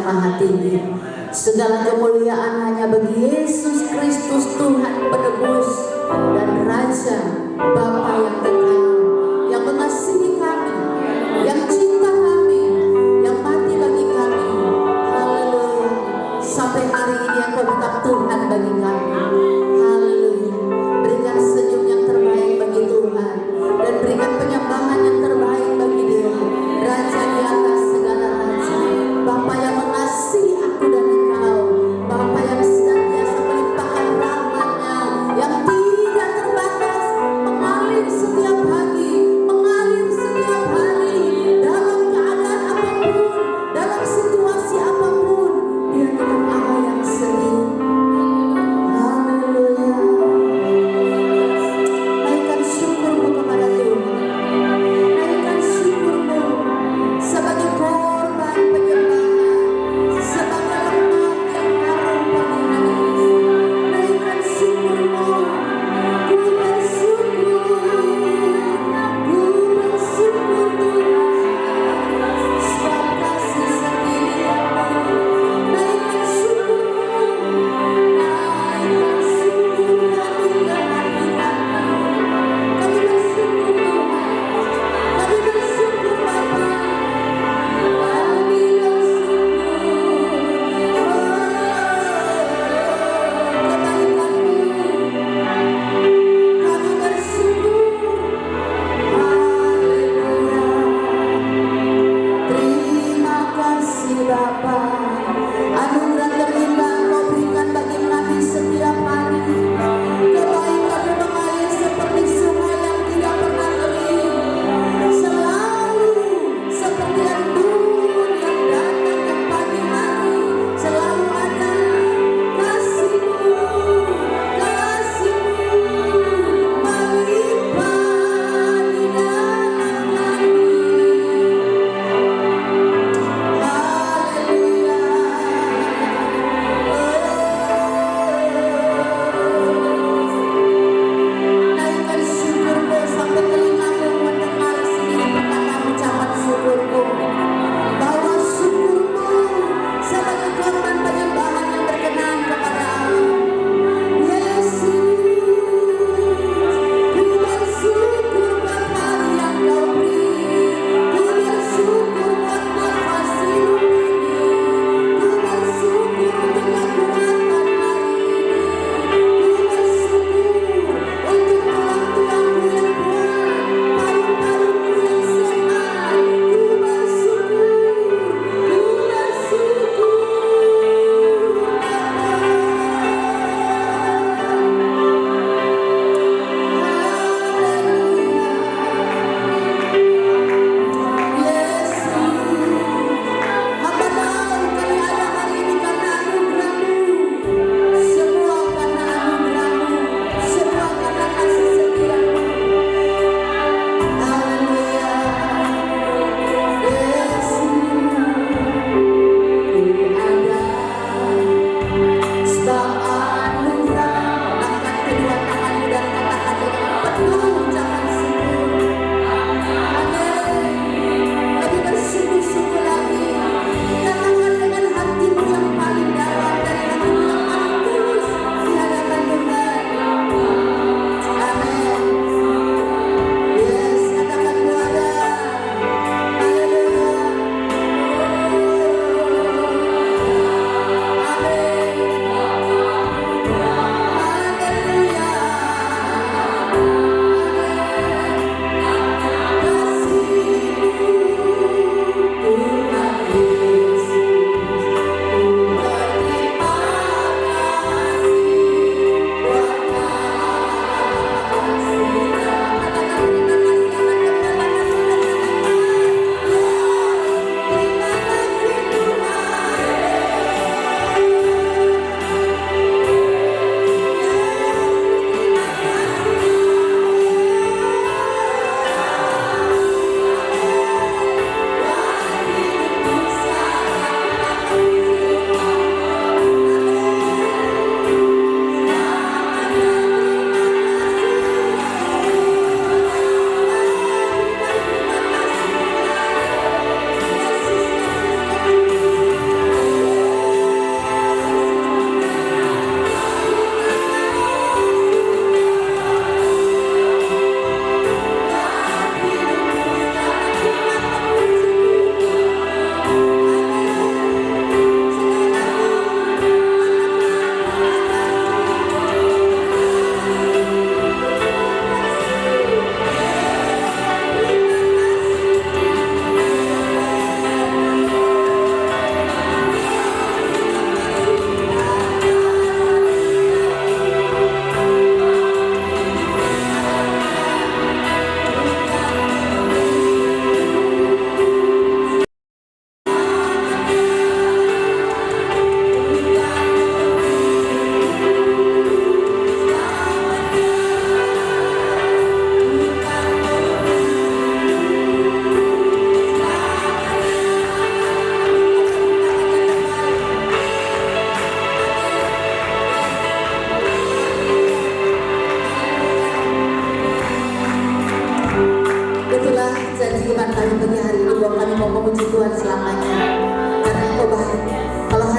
yang maha tinggi. Segala kemuliaan hanya bagi Yesus Kristus, Tuhan penebus dan Raja, Bapa yang kekal, yang mengasihi kami, yang cinta kami, yang mati bagi kami. Haleluya. Sampai hari ini Engkau tetap Tuhan bagi kami. Haleluya. Berikan senyum yang terbaik bagi Tuhan, dan berikan penyembahan yang terbaik bagi Dia, Raja di atas segala raja, Bapa yang mengasihi aku dan engkau, Bapa yang senantiasa melimpahkan rahmat-Nya yang tidak terbatas, mengalir setiap pagi, mengalir setiap hari, dalam keadaan apapun, dalam situasi apapun, Dia tetap Allah yang setia. Haleluya. Naikkan syukurmu kepada Tuhan, naikkan syukurmu sebagai korban penyembahan, sebagai lemak yang harum bagi Dia. Naikkan syukurmu. Ku bersyukur Tuhan, sebab kasih setia-Mu. Naikkan syukurmu, naikkan syukur kami dalam hidupmu. Kami bersyukur Tuhan, kami bersyukur Bapa, kami terima kasih Bapa. Anugerah terindah Kau berikan bagi kami setiap hari. Kebaikan-Mu mengalir seperti sungai yang tidak pernah kering, selalu seperti embun yang datang ke pagi hari. Selalu ada kasih-Mu, kasih-Mu melimpah di dalam kami. Haleluya. Naikkan syukurmu sampai telingamu mendengar sendiri perkataan ucapan syukurmu. Bawa syukurmu sebagai korban penyembahan yang berkenan kepada Allah. Yesus, ku bersyukur buat hari yang Kau beri. Ku bersyukur buat nafas hidup ini. Ku bersyukur untuk kekuatan hari ini. Ku bersyukur untuk tulang-tulangku yang kuat, paru-paruku yang sehat. Ku bersyukur, ku bersyukur.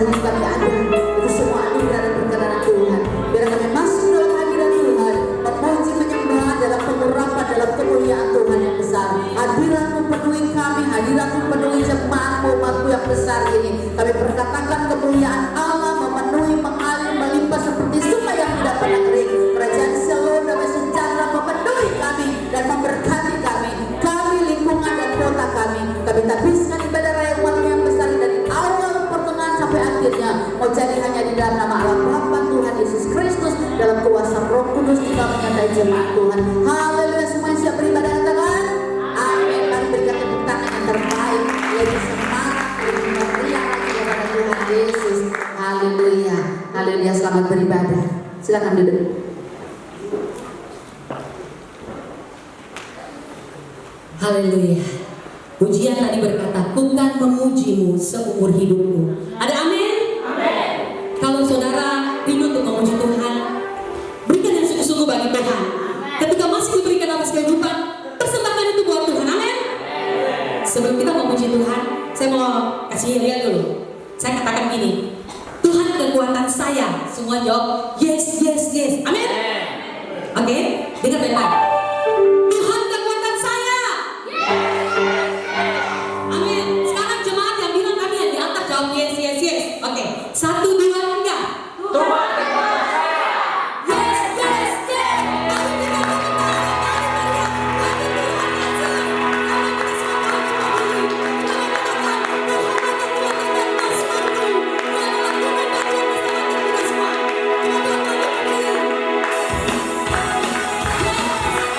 hari ini kami ada, itu semua anugerah dan perkenanan Tuhan. Biar kami masuk dalam hadirat Tuhan, memuji menyembah dalam pengurapan, dalam kemuliaan Tuhan yang besar. Hadirat-Mu penuhi kami, hadirat-Mu penuhi jemaat-Mu, umat-Mu yang besar ini. Kami perkatakan kemuliaan Allah memenuhi, mengalir, melimpah seperti sungai yang tidak pernah kering. Kerajaan Shalom damai sejahtera memenuhi kami dan memberkati kami, lingkungan dan kota kami. Kami tabiskan ibadah raya umat-Mu yang besar dari awal, pertengahan sampai akhirnya. Mau jadi hanya di dalam nama Allah Bapa Tuhan Yesus Kristus, dalam kuasa Roh Kudus tinggal menyertai jemaat Tuhan. Haleluya, semuanya siap beribadah katakan amin. Mari berikan tepuk tangan yang terbaik, lebih semangat, lebih meriah kepada Tuhan Yesus. Haleluya, haleluya, selamat beribadah. Silakan duduk. Haleluya. Pujian tadi berkata, ku kan memujimu seumur hidupku. Ada amin? Amin. Kalau saudara rindu untuk memuji Tuhan, berikan yang sungguh-sungguh bagi Tuhan. Ketika masih diberikan atas kehidupan, persembahkan itu buat Tuhan. Amin. Sebelum kita memuji Tuhan, saya mau kasih lihat dulu. Saya katakan gini, Tuhan kekuatan saya. Semua jawab yes, yes, yes. Amin. Oke, dengar baik-baik. Tuhan kekuatan saya. Amin. Sekarang jemaat yang bilang kami yang diangkat jawab yes, yes, yes. Oke, 1, 2, 3. Tuhan kekuatan saya. Yes, yes, yes. Mari kita berikan hadirat bagi Tuhan Yesus. Karena kita semua tahu cuma diri. Karena katakan Tuhan adalah kekuatan dan masmarku. Dia adalah Tuhan dan Tuhan bersama kita semua. Coba Tuhan bagi berdiri. Yes.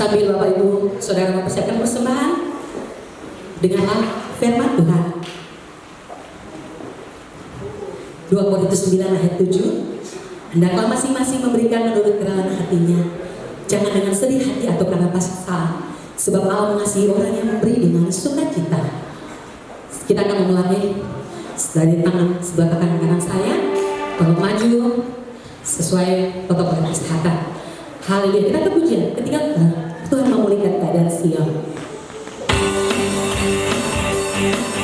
Sambil Bapak Ibu Saudara mempersiapkan persembahan, dengarlah firman Tuhan. 2 Korintus 9 ayat 7. Hendaklah masing-masing memberikan menurut kerelaan hatinya, jangan dengan sedih hati atau karena paksaan, sebab Allah mengasihi orang yang memberi dengan sukacita. Kita akan memulai dari tangan sebelah kanan saya. Tolong maju sesuai protokol kesehatan. Haleluya. Kita kepujian ketika Tuhan memulihkan keadaan Sion. Dengan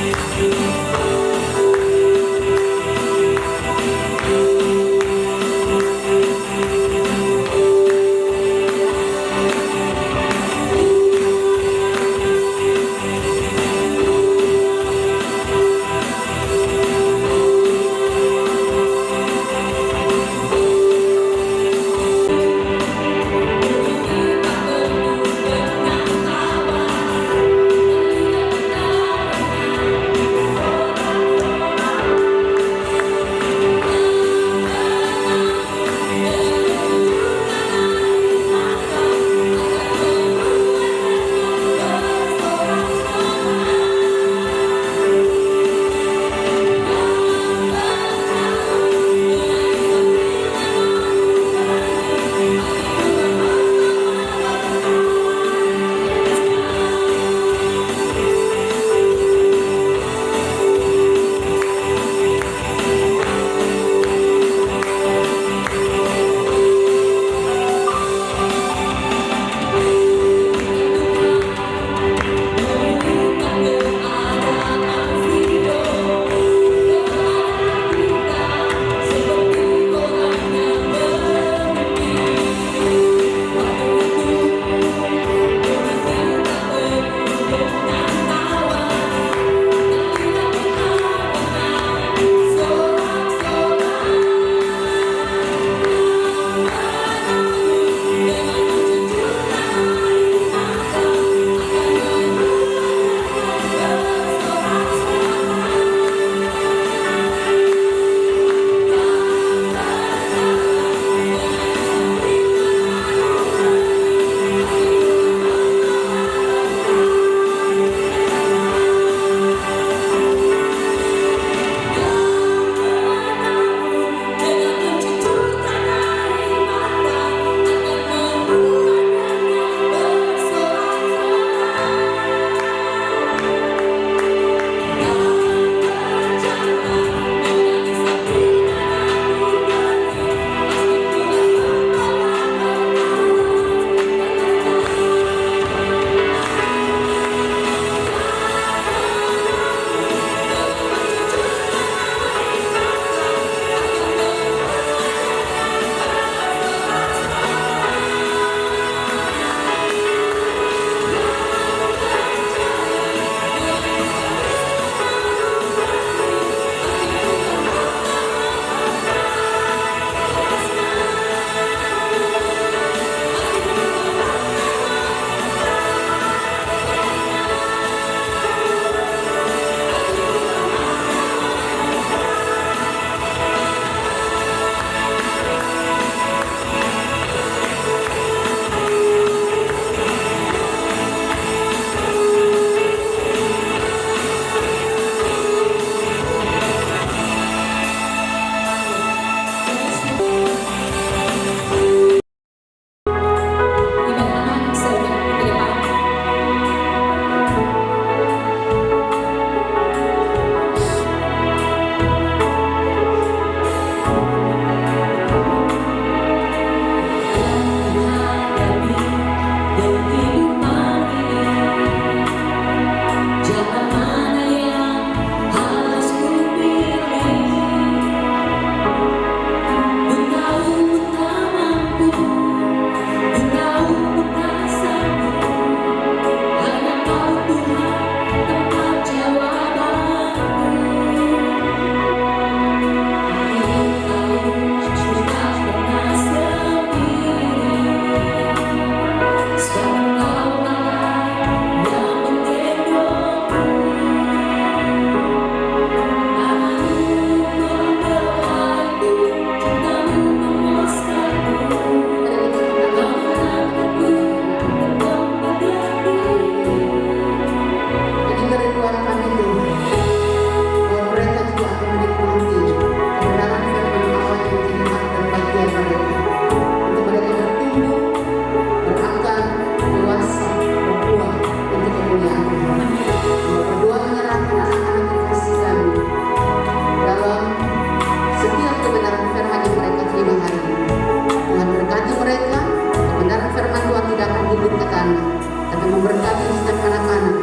janda, tapi memberkati setiap anak-anak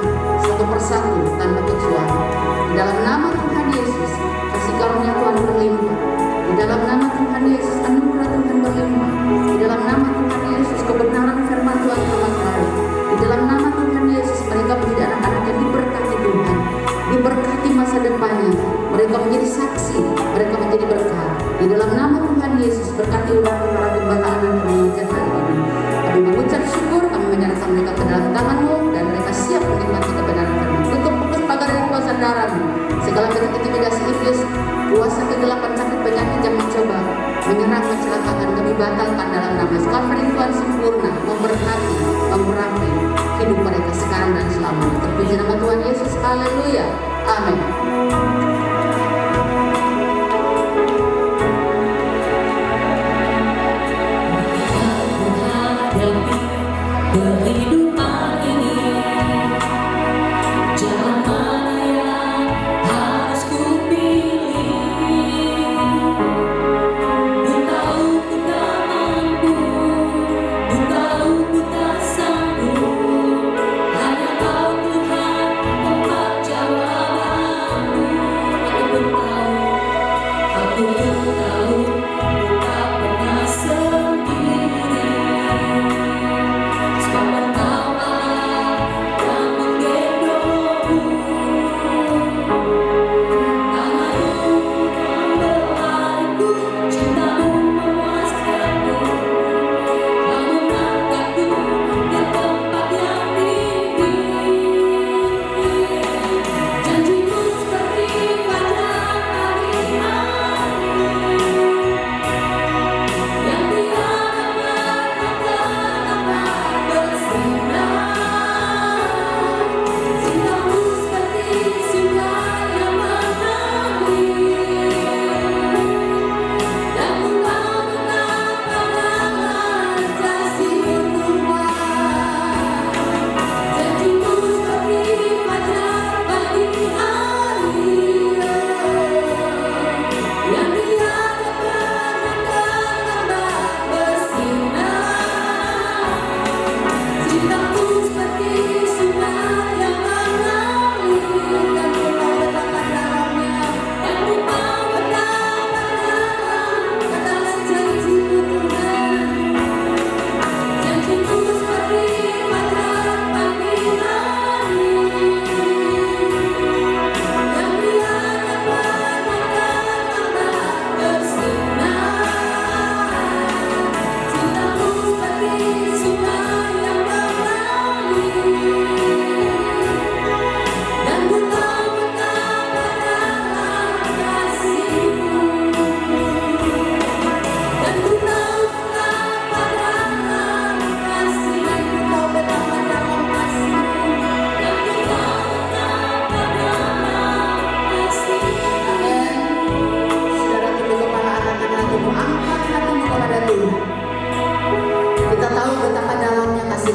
satu persatu tanpa kecuali. Di dalam nama Tuhan Yesus, kasih karunia Tuhan berlimpah. Di dalam nama Tuhan Yesus, anugerah Tuhan berlimpah. Di dalam nama Tuhan Yesus, kebenaran firman Tuhan terlengkapi. Di dalam nama Tuhan Yesus, mereka menjadi anak-anak yang diberkati Tuhan, diberkati masa depannya. Mereka menjadi saksi, mereka menjadi berkat. Di dalam nama Tuhan Yesus, berkati urat-urat kebanggaan dan kemuliaan hari ini. Kami mengucap syukur, kami menyerahkan mereka ke dalam tangan-Mu, dan mereka siap menikmati kebenaran firman. Tutup fokus pagar dari kuasa darah-Mu. Segala bentuk intimidasi iblis, kuasa kegelapan, sakit, penyakit yang mencoba menyerang, mencelakakan, kami batalkan dalam nama Yesus. Firman Tuhan sempurna, memberkati, mengurapi hidup mereka sekarang dan selamanya. Terpuji nama Tuhan Yesus, haleluya, amin. Kehidupan ini, jalan mana yang harus kupilih? Ku tahu ku tak mampu, ku tahu ku tak sanggup. Hanya Kau Tuhan tempat jawabanku. Aku pun tahu ku tak pernah sendiri.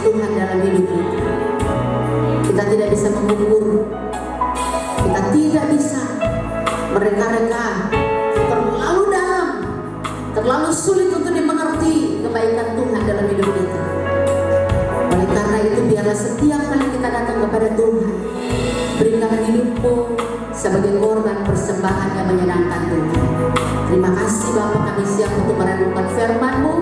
Tuhan dalam hidup kita. Kita tidak bisa mengukur, kita tidak bisa mereka-reka terlalu dalam, terlalu sulit untuk dimengerti kebaikan Tuhan dalam hidup kita. Oleh karena itu, biarlah setiap kali kita datang kepada Tuhan, berikan hidupmu sebagai korban persembahan yang menyenangkan Tuhan. Terima kasih Bapa, kami siap untuk merenungkan firman-Mu.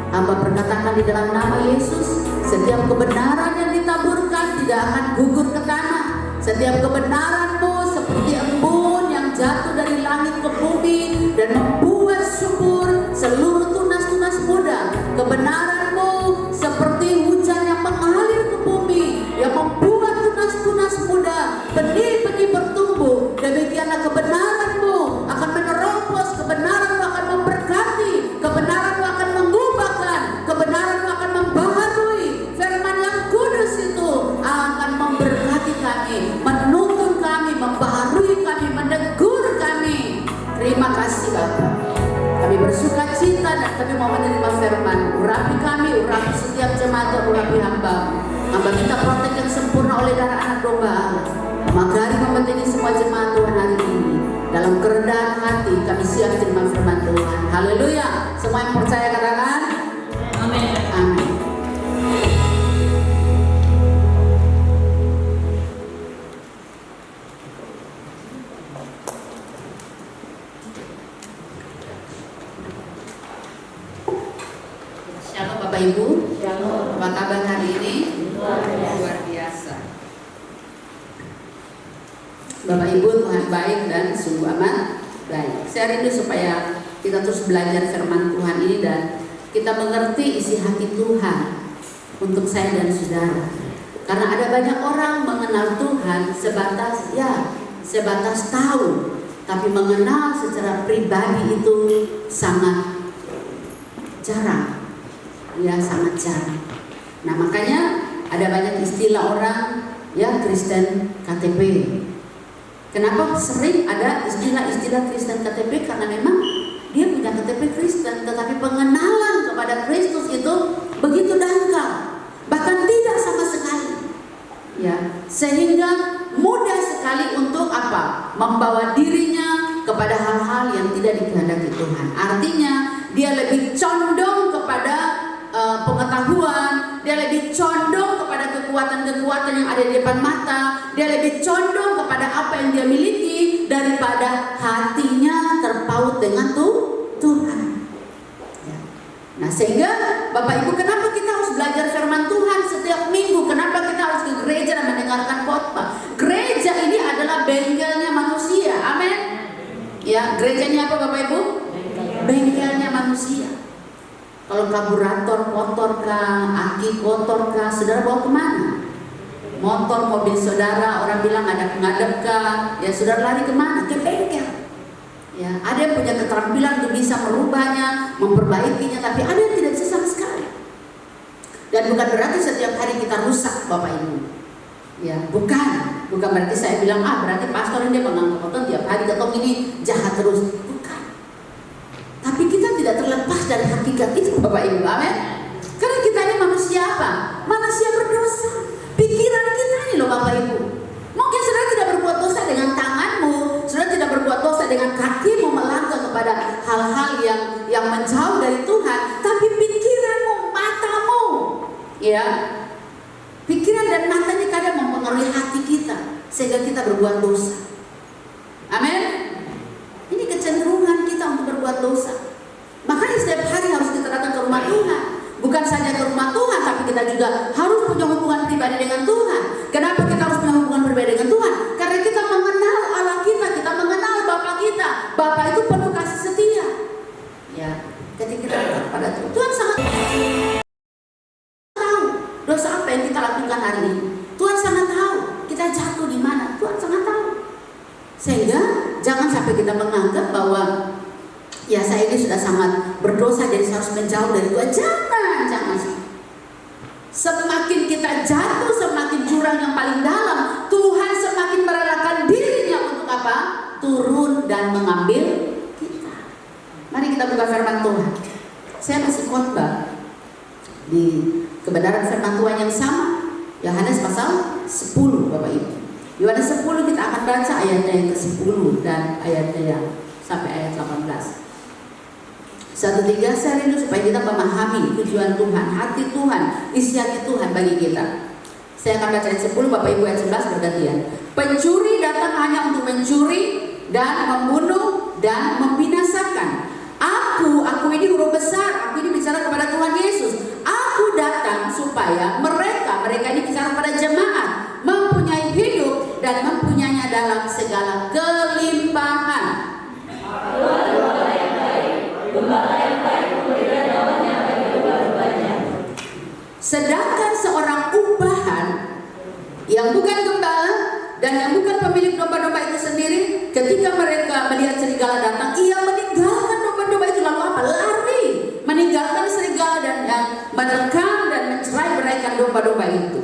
Hamba berkatakan di dalam nama Yesus, setiap kebenaran yang ditaburkan tidak akan gugur ke tanah. Setiap kebenaran-Mu seperti embun yang jatuh dari langit ke bumi dan membuat subur seluruh tunas-tunas muda. Kebenaran-Mu seperti hujan yang mengalir ke bumi, yang membuat tunas-tunas muda, benih-benih bertumbuh. Demikianlah kebenaran-Mu akan menerobos, kebenaran-Mu akan memberkati, kebenaran-Mu akan mengubahkan, kebenaran-Mu akan membaharui. Firman yang kudus itu akan memberkati kami, menuntun kami, membaharui kami, menegur kami. Terima kasih Bapa. Kami bersuka cita dan kami mau menerima firman. Urapi kami, urapi setiap jemaat, urapi hamba. Hamba minta protek yang sempurna oleh darah anak domba Allah. Maka membentengi semua jemaat Tuhan hari ini. Dalam kerendahan hati kami siap terima firman Tuhan. Haleluya. Semua yang percaya katakan amin. Amin. Bapak Ibu, Tuhan baik dan sungguh amat baik. Saya rindu supaya kita terus belajar firman Tuhan ini dan kita mengerti isi hati Tuhan untuk saya dan saudara. Karena ada banyak orang mengenal Tuhan sebatas tahu, tapi mengenal secara pribadi itu sangat jarang. Ya, sangat jarang. Nah, makanya ada banyak istilah orang Kristen KTP. Kenapa sering ada istilah Kristen KTP? Karena memang dia punya KTP Kristen, tetapi pengenalan kepada Kristus itu begitu dangkal, bahkan tidak sama sekali. Ya, sehingga mudah sekali untuk membawa dirinya kepada hal-hal yang tidak dikehendaki Tuhan. Artinya dia lebih condong kepada pengetahuan, dia lebih condong kepada kekuatan-kekuatan yang ada di depan mata, dia lebih condong kepada apa yang dia miliki daripada hatinya terpaut dengan Tuhan. Ya. Nah, sehingga Bapak Ibu, kenapa kita harus belajar firman Tuhan setiap minggu? Kenapa kita harus ke gereja dan mendengarkan khotbah? Gereja ini adalah bengkelnya manusia. Amin. Ya, gerejanya apa Bapak Ibu? Bengkelnya manusia. Kalau karburator kotor kah, aki kotor kah, saudara bawa kemana? Motor, mobil saudara, orang bilang ada ngadep kah, ya saudara lari kemana? Ke bengkel. Ya, ada yang punya keterampilan untuk bisa merubahnya, memperbaikinya, tapi ada yang tidak bisa sama sekali. Dan bukan berarti setiap hari kita rusak, Bapak Ibu. Ya, bukan berarti saya bilang berarti pastor ini dia menganggap orang tiap hari ketong ini jahat terus. Bukan. Tapi kita tidak terlepas dari hakikat itu, Bapak Ibu. Amin. Karena kita ini manusia apa? Manusia berdosa. Pikiran kita ini loh Bapak Ibu. Mungkin saudara tidak berbuat dosa dengan tanganmu, saudara tidak berbuat dosa dengan kakimu melangkah kepada hal-hal yang menjauh dari Tuhan, tapi pikiranmu, matamu, ya, pikiran dan mata ini kadang mempengaruhi hati kita sehingga kita berbuat dosa. Amin. Ini kecenderungan kita untuk berbuat dosa. Makanya setiap hari harus kita datang ke rumah Tuhan. Bukan saja ke rumah Tuhan, tapi kita juga harus punya hubungan pribadi dengan Tuhan. Kenapa kita harus punya hubungan pribadi dengan Tuhan? Karena kita mengenal Allah kita mengenal Bapa kita. Bapa itu penuh kasih setia. Ya, ketika kita datang pada Tuhan, Tuhan sangat tahu dosa apa yang kita lakukan hari ini. Tuhan sangat tahu kita jatuh di mana. Tuhan sangat tahu. Sehingga jangan sampai kita menganggap bahwa ya saya ini sudah sangat berdosa jadi saya harus menjauh dari Tuhan. Jangan. Semakin kita jatuh, semakin jurang yang paling dalam, Tuhan semakin merelakan dirinya untuk turun dan mengambil kita. Mari kita buka firman Tuhan. Saya masih khotbah di kebenaran firman Tuhan yang sama, Yohanes pasal 10, Bapak Ibu. Yohanes 10 kita akan baca ayatnya yang ke-10 dan ayatnya yang sampai ayat 18. 1-3, saya rindu supaya kita memahami tujuan Tuhan, hati Tuhan, isi hati Tuhan bagi kita. Saya akan baca ayat 10, Bapak Ibu ayat 11 bergantian. Pencuri datang hanya untuk mencuri dan membunuh dan membinasakan. Aku ini huruf besar, aku ini bicara kepada Tuhan Yesus. Aku datang supaya mereka ini bicara kepada jemaat, mempunyai hidup dan mempunyainya dalam segala kelimpahan. Sedangkan seorang ubahan yang bukan gembala dan yang bukan pemilik domba-domba itu sendiri, ketika mereka melihat serigala datang, ia meninggalkan domba-domba itu lalu lari, meninggalkan serigala dan yang menerkam dan mencerai-beraikan domba-domba itu.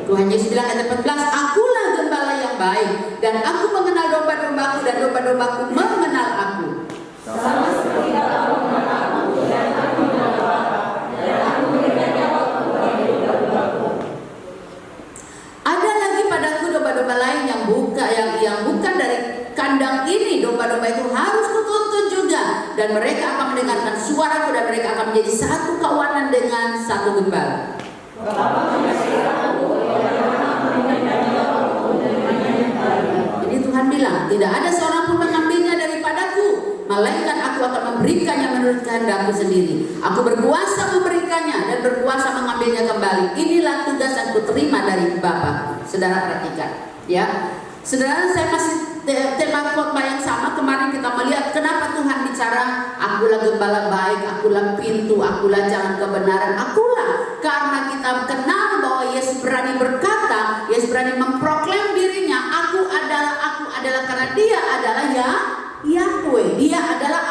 Tuhan Yesus bilang ayat 14, akulah gembala yang baik dan aku mengenal domba-dombaku dan domba-dombaku mengenal aku. Sama seperti kamu mengenal aku dan aku mengenal Bapa dan aku memberikan nyawaku bagi domba-dombaku. Ada lagi padaku domba-domba lain yang bukan dari kandang ini. Domba-domba itu harus kutuntun juga dan mereka akan mendengarkan suaraku dan mereka akan menjadi satu kawanan dengan satu gembala. Jadi Tuhan bilang tidak ada seorang pun mengambilnya daripadaku. melainkan aku akan memberikannya menurut kehendakku sendiri. Aku berkuasa memberikannya dan berkuasa mengambilnya kembali. Inilah tugas yang kuterima dari Bapa. Saudara perhatikan, ya. Saudara, saya masih tema khotbah yang sama. Kemarin kita melihat kenapa Tuhan bicara, akulah gembala baik, akulah pintu, akulah jalan kebenaran, akulah. Karena kita kenal bahwa Yesus berani berkata, Yesus berani memproklaim dirinya, aku adalah karena dia adalah Yahweh, dia adalah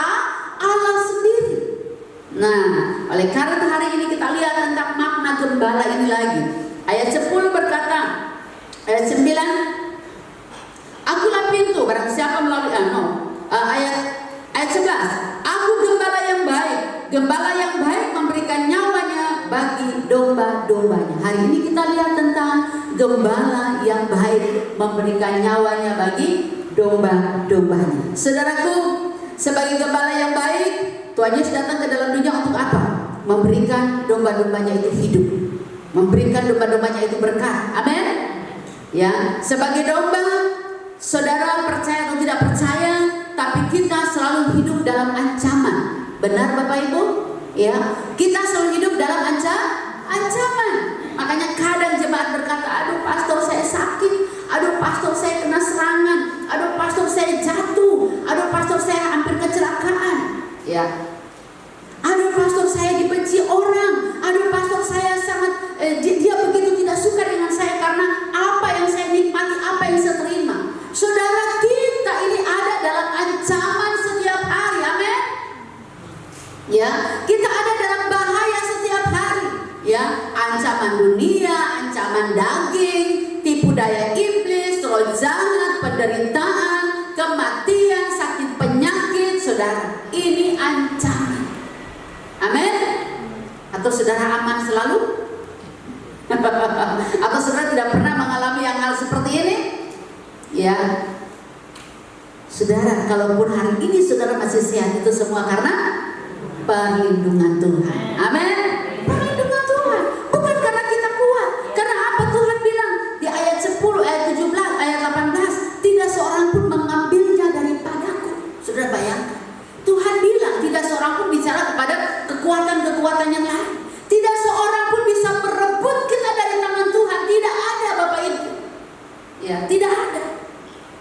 Allah sendiri. Nah, oleh karena hari ini kita lihat tentang makna gembala ini lagi. Ayat 10 berkata, ayat 9, akulah pintu, barang siapa melalui ayat 11, aku gembala yang baik. Gembala yang baik memberikan nyawanya bagi domba-dombanya. Hari ini kita lihat tentang gembala yang baik memberikan nyawanya bagi domba-dombanya. Saudaraku, sebagai gembala yang baik, Tuhan Yesus datang ke dalam dunia untuk apa? Memberikan domba-dombanya itu hidup, memberikan domba-dombanya itu berkah. Amin. Ya, sebagai domba, saudara percaya atau tidak percaya, tapi kita selalu hidup dalam ancaman. Benar Bapak Ibu? Ya, kita selalu hidup dalam ancaman. Makanya kadang jemaat berkata, aduh pastor saya sakit, aduh pastor saya kena serangan, aduh pastor saya jatuh, aduh pastor saya hampir kecelakaan. Ya, aduh pastor saya dibenci orang, aduh pastor saya sangat dia begitu tidak suka dengan saya karena apa yang saya nikmati, apa yang saya terima. Saudara, kita ini ada dalam ancaman setiap hari, amin. Ya, kita ada dalam bahaya setiap hari. Ya, ancaman dunia, ancaman daging, tipu daya iblis, roh jahat, penderitaan, kematian, sakit penyakit. Saudara, ini ancaman. Amin. Atau saudara aman selalu? Atau saudara tidak pernah mengalami hal seperti ini? Ya, saudara, kalaupun hari ini saudara masih sehat, itu semua karena perlindungan Tuhan. Amin. Perlindungan Tuhan, bukan karena kita kuat. Karena apa Tuhan bilang di ayat 10, ayat 17, ayat 18, tidak seorang pun mengambilnya daripadaku. Saudara bayangkan, Tuhan bilang tidak seorang pun bicara kepada kekuatan-kekuatan yang lain. Tidak seorang pun bisa merebut kita dari tangan Tuhan. Tidak ada Bapak Ibu. Ya, tidak ada.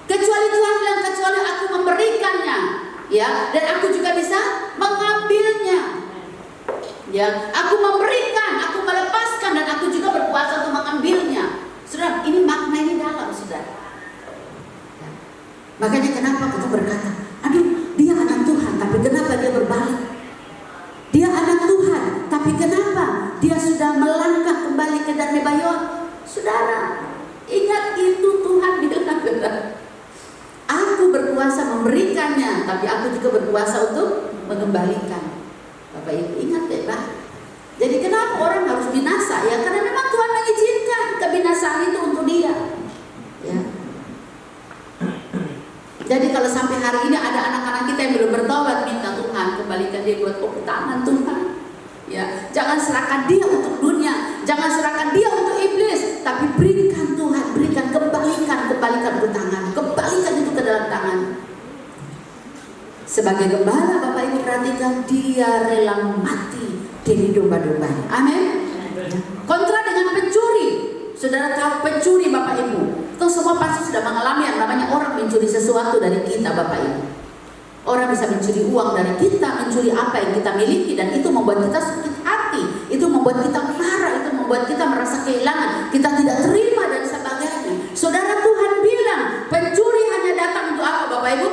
Kecuali Tuhan bilang, kecuali aku memberikannya, ya, dan aku juga bisa mengambilnya. Ya, aku memberikan, aku melepaskan, dan aku juga berkuasa untuk mengambilnya. Saudara, ini makna ini dalam, saudara. Ya. Makanya kenapa kita berkata, aduh, dia anak Tuhan, tapi kenapa dia berbalik? Dia anak Tuhan, tapi kenapa dia sudah melangkah kembali ke Darnebayon? Saudara, ingat itu Tuhan bilang, aku berkuasa memberikannya, tapi aku juga berkuasa untuk mengembalikan. Bapak Ibu ingat ya Pak. Jadi kenapa orang harus binasa? Ya karena memang Tuhan mengizinkan kebinasaan itu untuk dia. Ya. Jadi kalau sampai hari ini ada anak-anak kita yang belum bertobat, minta Tuhan kembalikan dia buat tangan Tuhan. Ya, jangan serahkan dia untuk dunia, jangan serahkan dia untuk iblis, tapi berikan Tuhan, berikan, kembalikan ke tangan, kembalikan itu ke dalam tangan. Sebagai gembala, Bapak Ibu perhatikan, dia rela mati demi domba-dombanya. Amin. Kontra dengan pencuri. Saudara tahu pencuri Bapak Ibu, itu semua pasti sudah mengalami yang namanya orang mencuri sesuatu dari kita Bapak Ibu. Orang bisa mencuri uang dari kita, mencuri apa yang kita miliki, dan itu membuat kita sakit hati, itu membuat kita marah, itu membuat kita merasa kehilangan, kita tidak terima dan sebagainya. Saudara, Tuhan bilang pencuri hanya datang untuk apa Bapak Ibu?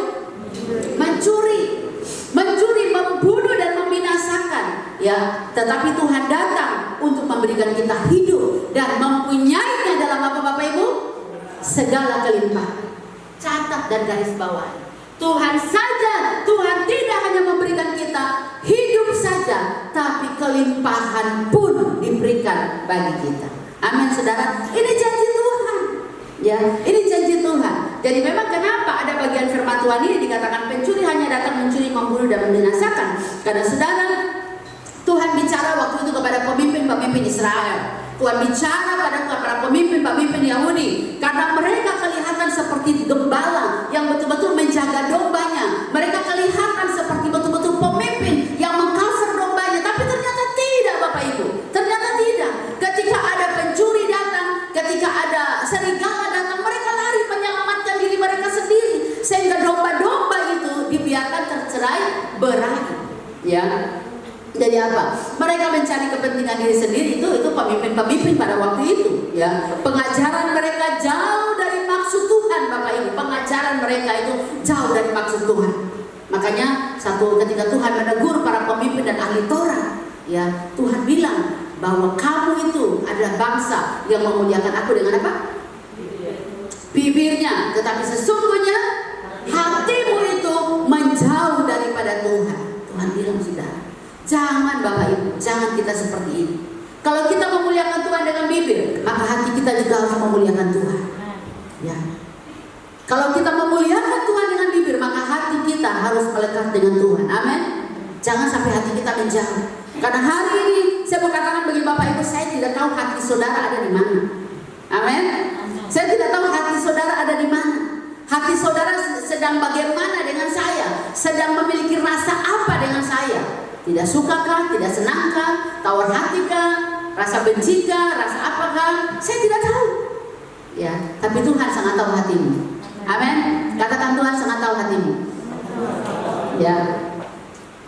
Mencuri, membunuh dan membinasakan. Ya, tetapi Tuhan datang untuk memberikan kita hidup dan mempunyainya dalam apa Bapak Ibu? Segala kelimpahan. Catat dan garis bawah. Tuhan saja, Tuhan tidak hanya memberikan kita hidup saja, tapi kelimpahan pun diberikan bagi kita. Amin saudara. Ini janji Tuhan. Ya, ini janji Tuhan. Jadi memang kenapa ada bagian firman Tuhan ini dikatakan pencuri hanya datang mencuri, membunuh dan membinasakan? Karena saudara, Tuhan bicara waktu itu kepada pemimpin-pemimpin Israel. Tuhan bicara pada para pemimpin-pemimpin Yahudi, karena mereka kelihatan seperti gembala yang betul-betul menjaga dombanya. Mereka kelihatan Jadi apa? Mereka mencari kepentingan diri sendiri, itu pemimpin-pemimpin pada waktu itu, ya. Pengajaran mereka jauh dari maksud Tuhan, Bapak Ibu. Pengajaran mereka itu jauh dari maksud Tuhan. Makanya ketika Tuhan menegur para pemimpin dan ahli Taurat, ya, Tuhan bilang bahwa kamu itu adalah bangsa yang memuliakan aku dengan apa? Bibirnya, tetapi sesungguhnya hatimu itu menjauh daripada Tuhan. Tuhan bilang, saudara, jangan Bapak Ibu, jangan kita seperti ini. Kalau kita memuliakan Tuhan dengan bibir, maka hati kita juga harus memuliakan Tuhan. Ya. Kalau kita memuliakan Tuhan dengan bibir, maka hati kita harus melekat dengan Tuhan. Amin. Jangan sampai hati kita menjauh. Karena hari ini saya mau katakan bagi Bapak Ibu, saya tidak tahu hati saudara ada di mana. Amin. Saya tidak tahu hati saudara ada di mana. Hati saudara sedang bagaimana dengan saya? Sedang memiliki rasa apa dengan saya? Tidak sukakah? Tidak senangkah? Tawar hatikah? Rasa bencikah? Rasa apakah? Saya tidak tahu. Ya, tapi Tuhan sangat tahu hatimu. Amin. Katakan, Tuhan sangat tahu hatimu. Ya.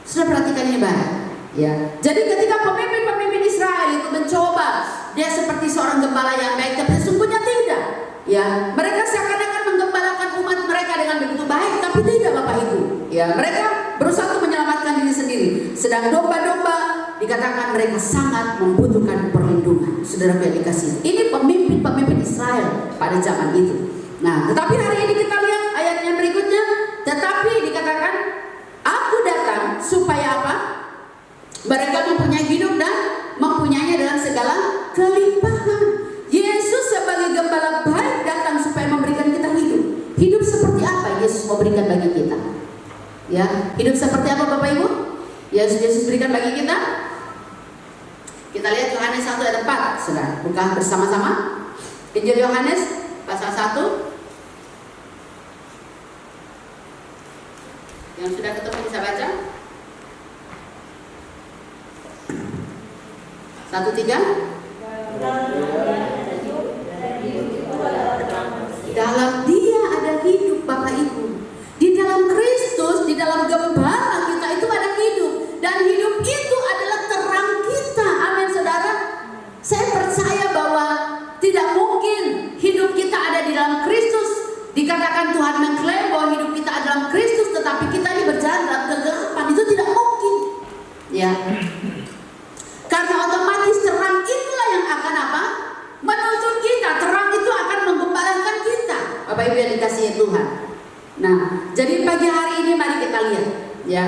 Sudah perhatikan ini baik. Ya. Jadi ketika pemimpin-pemimpin Israel itu mencoba, dia seperti seorang gembala yang baik, tapi sesungguhnya tidak. Ya, mereka seakan-akan menggembalakan umat mereka dengan begitu baik, tapi tidak, Bapak Ibu. Ya, mereka berusaha untuk menyelamatkan diri sendiri. Sedang domba-domba dikatakan mereka sangat membutuhkan perlindungan. Saudara yang dikasihi, ini pemimpin-pemimpin Israel pada zaman itu. Nah, tetapi hari ini kita lihat ayat yang berikutnya. Tetapi dikatakan, aku datang supaya apa? Mereka mempunyai hidup dan mempunyainya dalam segala kelimpahan. Yesus sebagai gembala baik datang supaya memberikan kita hidup. Hidup seperti apa Yesus memberikan bagi kita? Ya, hidup seperti apa Bapak Ibu? Yesus berikan bagi kita. Kita lihat Yohanes 1 ayat 4. Sudah buka bersama-sama. Injil Yohanes pasal 1. Yang sudah ketemu bisa baca. 1:3. Dalam Dia ada hidup, Bapak Ibu. Di dalam Kristus, di dalam gembala kita itu ada hidup, dan hidup itu adalah terang kita. Amin, saudara. Saya percaya bahwa tidak mungkin hidup kita ada di dalam Kristus. Dikatakan Tuhan mengklaim bahwa hidup kita ada dalam Kristus, tetapi kita ini berjalan dalam kegelapan. Itu tidak mungkin. Ya. Karena otomatis terang itulah yang akan apa? Menuntun kita. Terang itu akan menggembalakan kita, Bapak Ibu yang dikasihi Tuhan. Nah, jadi pagi hari ini mari kita lihat, ya,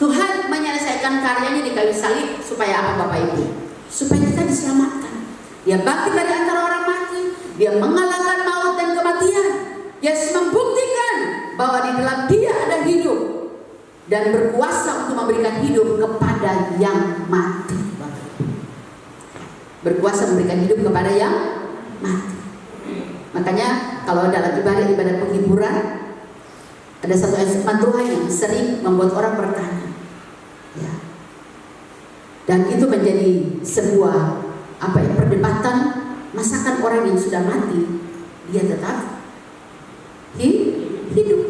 Tuhan menyelesaikan karyanya di kayu salib supaya apa, Bapak Ibu? Supaya kita diselamatkan. Dia bangkit dari antara orang mati. Dia mengalahkan maut dan kematian. Yesus membuktikan bahwa di dalam Dia ada hidup dan berkuasa untuk memberikan hidup kepada yang mati. Berkuasa memberikan hidup kepada yang mati. Makanya kalau dalam ibadah penghiburan ada satu ayat firman Tuhan yang sering membuat orang bertanya, ya. Dan itu menjadi sebuah perdebatan. Masakan orang yang sudah mati dia tetap hidup,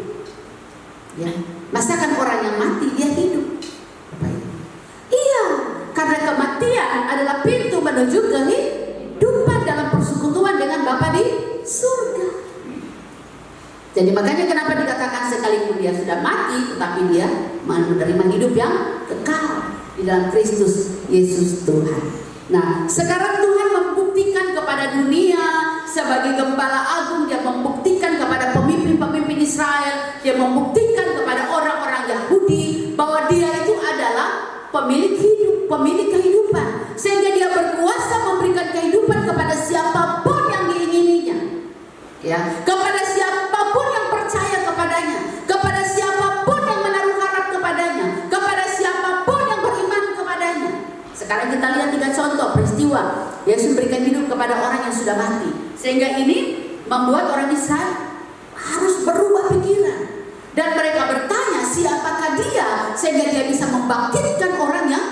ya. Masakan orang yang mati dia hidup. Iya, karena kematian adalah pintu menuju kehidupan dalam persekutuan dengan Bapa di surga. Jadi makanya kenapa dikatakan sekalipun dia sudah mati, tetapi dia menerima hidup yang kekal di dalam Kristus Yesus Tuhan. Nah, sekarang Tuhan membuktikan kepada dunia sebagai gembala agung. Dia membuktikan kepada pemimpin-pemimpin Israel, dia membuktikan kepada orang-orang Yahudi bahwa dia itu adalah pemilik hidup, pemilik kehidupan, sehingga dia berkuasa memberikan kehidupan kepada siapapun yang diingininya, ya, kepada siapapun yang percaya kepadanya, kepada siapapun yang menaruh harap kepadanya, kepada siapapun yang beriman kepadanya. Sekarang kita lihat 3 contoh peristiwa Yesus memberikan hidup kepada orang yang sudah mati, sehingga ini membuat orang Israel harus berubah pikiran. Dan mereka bertanya, siapakah dia sehingga dia bisa membangkitkan orang yang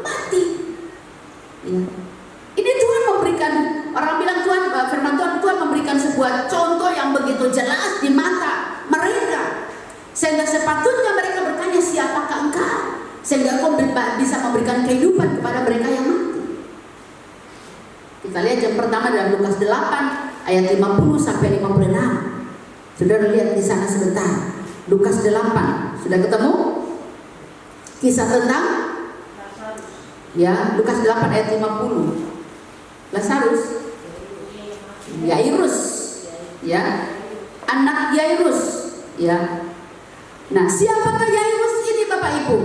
mati? Ya. Ini Tuhan memberikan, orang bilang firman Tuhan memberikan sebuah contoh yang begitu jelas di mata mereka, sehingga sepatutnya mereka bertanya, siapakah engkau? Sehingga engkau bisa memberikan memberikan kehidupan kepada mereka yang mati. Kita lihat yang pertama dalam Lukas 8 ayat 50 sampai 56. Saudara lihat di sana sebentar. Lukas 8, sudah ketemu? Kisah tentang ya, Lukas 8 ayat 50. Lazarus, Yairus, ya, anak Yairus, ya. Nah, siapakah Yairus ini, Bapak Ibu?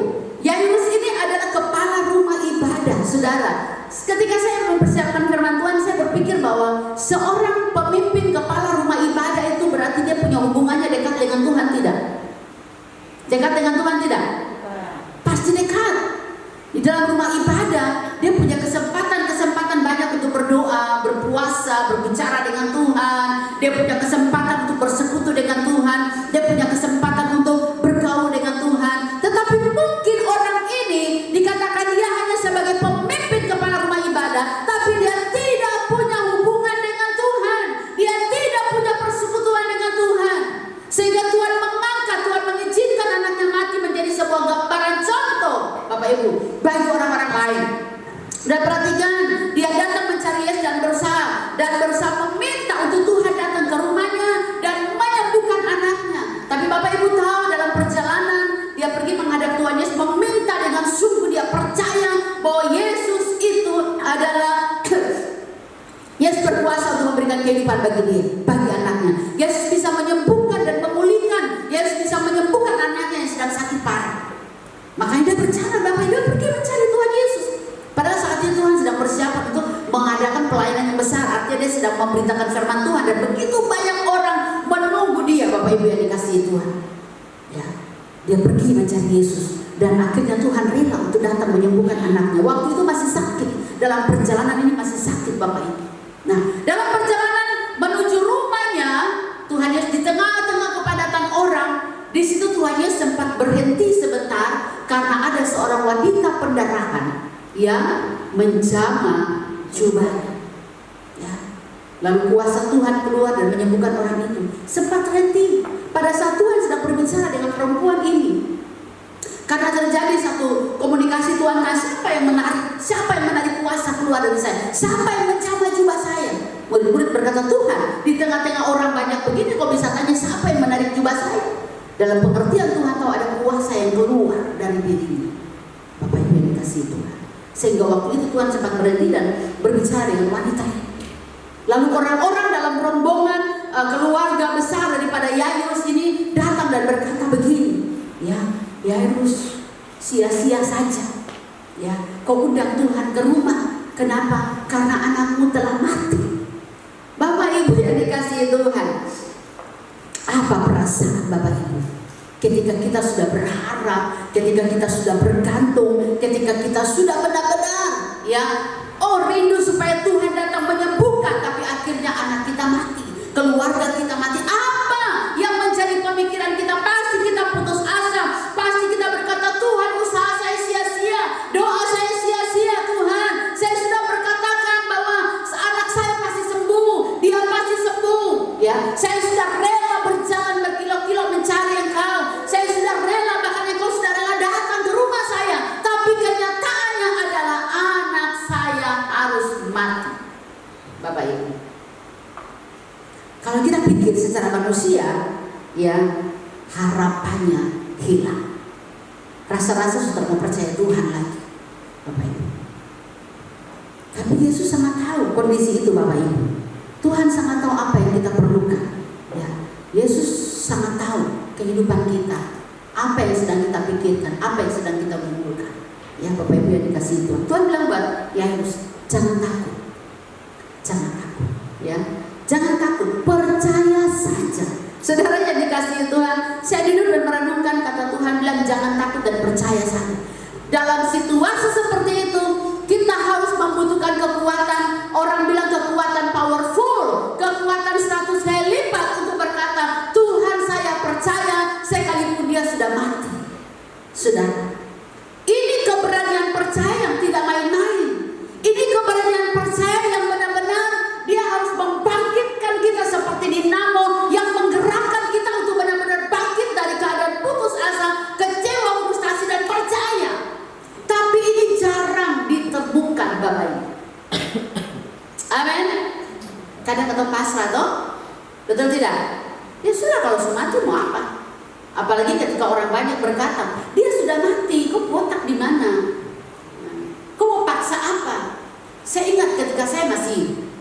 Yairus ini adalah kepala rumah ibadah, saudara. Ketika saya mempersiapkan firman Tuhan, saya berpikir bahwa seorang pemimpin kepala rumah ibadah itu berarti dia punya hubungannya dekat dengan Tuhan, tidak? Dekat dengan Tuhan, tidak? Pasti dekat. Di dalam rumah ibadah, dia punya kesempatan banyak untuk berdoa, berpuasa, berbicara dengan Tuhan. Dia punya kesempatan untuk bersekutu dengan Tuhan. Dia punya kesempatan untuk bergaul dengan Tuhan. Tetapi mungkin orang ini dikatakan dia hanya sebagai pemimpin kepala rumah ibadah, tapi dia tidak punya hubungan dengan Tuhan. Dia tidak punya persekutuan dengan Tuhan. Sehingga Tuhan mengangkat, Tuhan mengizinkan anaknya mati menjadi sebuah gambaran contoh, Bapak Ibu, bagi orang-orang lain. Dan perhatikan, dia datang mencari Yesus dan berusaha meminta untuk Tuhan datang ke rumahnya dan menyembuhkan anaknya. Tapi Bapak Ibu tahu, dalam perjalanan dia pergi menghadap Tuhan Yesus, meminta dengan sungguh, dia percaya bahwa Yesus itu adalah Yesus berkuasa untuk memberikan kehidupan bagi dia, bagi anaknya. Yesus bisa menyembuhkan dan memulihkan. Yesus bisa menyembuhkan anaknya yang sedang sakit parah. Makanya dia berjalan, Bapak Ibu, pergi mencari Tuhan Yesus. Padahal saat itu Tuhan sedang bersiap untuk mengadakan pelayanan yang besar. Artinya dia sedang memberitakan firman Tuhan, dan begitu banyak orang menunggu dia, Bapak Ibu yang dikasihi Tuhan. Ya, dia pergi mencari Yesus, dan akhirnya Tuhan rela untuk datang menyembuhkan anaknya. Waktu itu masih sakit, dalam perjalanan ini masih sakit, Bapak Ibu. Nah, dalam perjalanan menuju rumahnya, Tuhan Yesus di tengah-tengah kepadatan orang, di situ Tuhan Yesus sempat berhenti sebentar karena ada seorang wanita pendarahan yang menjamah jubahnya. Ya. Lalu kuasa Tuhan keluar dan menyembuhkan orang itu. Sempat terhenti pada saat Tuhan sedang berbicara dengan perempuan ini. Karena terjadi satu komunikasi Tuhan, siapa yang menarik kuasa keluar dari saya? Siapa yang menjamah jubah saya? Murid-murid berkata, Tuhan, di tengah-tengah orang banyak begini kok bisa tanya siapa yang menarik jubah saya? Dalam pengertian Tuhan tahu ada kuasa yang keluar dari dirinya. Bapak Ibu yang dikasihi Tuhan. Sehingga waktu itu Tuhan sempat berhenti dan berbicara dengan wanita ini. Lalu orang-orang dalam rombongan keluarga besar daripada Yairus ini datang dan berkata begini, ya, Yairus, sia-sia saja. Ya, kau undang Tuhan ke rumah. Kenapa? Karena anakmu telah mati. Bapak Ibu yang dikasihi Tuhan, apa perasaan Bapak Ibu ketika kita sudah berharap, ketika kita sudah bergantung, ketika kita sudah benar-benar rindu supaya Tuhan datang menyembuhkan, tapi akhirnya anak kita mati, keluarga kita mati. Apa yang menjadi pemikiran kita? Pasti kita putus asa, pasti kita berkata, Tuhan, usaha saya sia-sia, doa saya sia-sia. Tuhan, saya sudah berkatakan bahwa anak saya pasti sembuh, dia pasti sembuh. Ya, saya sudah rela berjalan berkilo-kilo mencari Engkau. Saya sudah rela, bahkan Engkau sudah rela datang ke rumah saya. Tapi kenyataannya adalah anak saya harus mati. Bapak Ibu, kalau kita pikir secara manusia, ya, harapannya hilang. Rasa-rasa sudah mau percaya Tuhan lagi, Bapak Ibu. Tapi Yesus sangat tahu kondisi itu, Bapak Ibu. Tuhan sangat tahu apa yang kita perlukan. Ya, Yesus sangat tahu kehidupan kita, apa yang sedang kita pikirkan, apa yang sedang kita gumulkan. Ya, Bapak Ibu yang dikasihi Tuhan. Tuhan bilang buat Yairus, jangan takut, jangan takut. Ya, jangan takut, percaya saja. Saudara yang dikasihi Tuhan, saya duduk dan merenungkan kata Tuhan bilang jangan takut dan percaya saja. Dalam situasi seperti itu, kita harus membutuhkan kekuatan. Orang bilang kekuatan powerful, kekuatan 100 kali lipat untuk berkata, Tuhan saya percaya sekalipun dia sudah mati. Saudara, ini keberanian percaya yang tidak main-main. Ini keberanian percaya yang benar-benar dia harus membangkitkan kita seperti dinamo yang menggerakkan kita untuk benar-benar bangkit dari keadaan putus asa, kecewa, frustasi dan percaya. Tapi ini kadang atau pasrah toh, betul tidak? Ya sudah, kalau sudah mati mau apa? Apalagi ketika orang banyak berkata, dia sudah mati, kok botak di mana? Kok mau paksa apa? Saya ingat ketika saya masih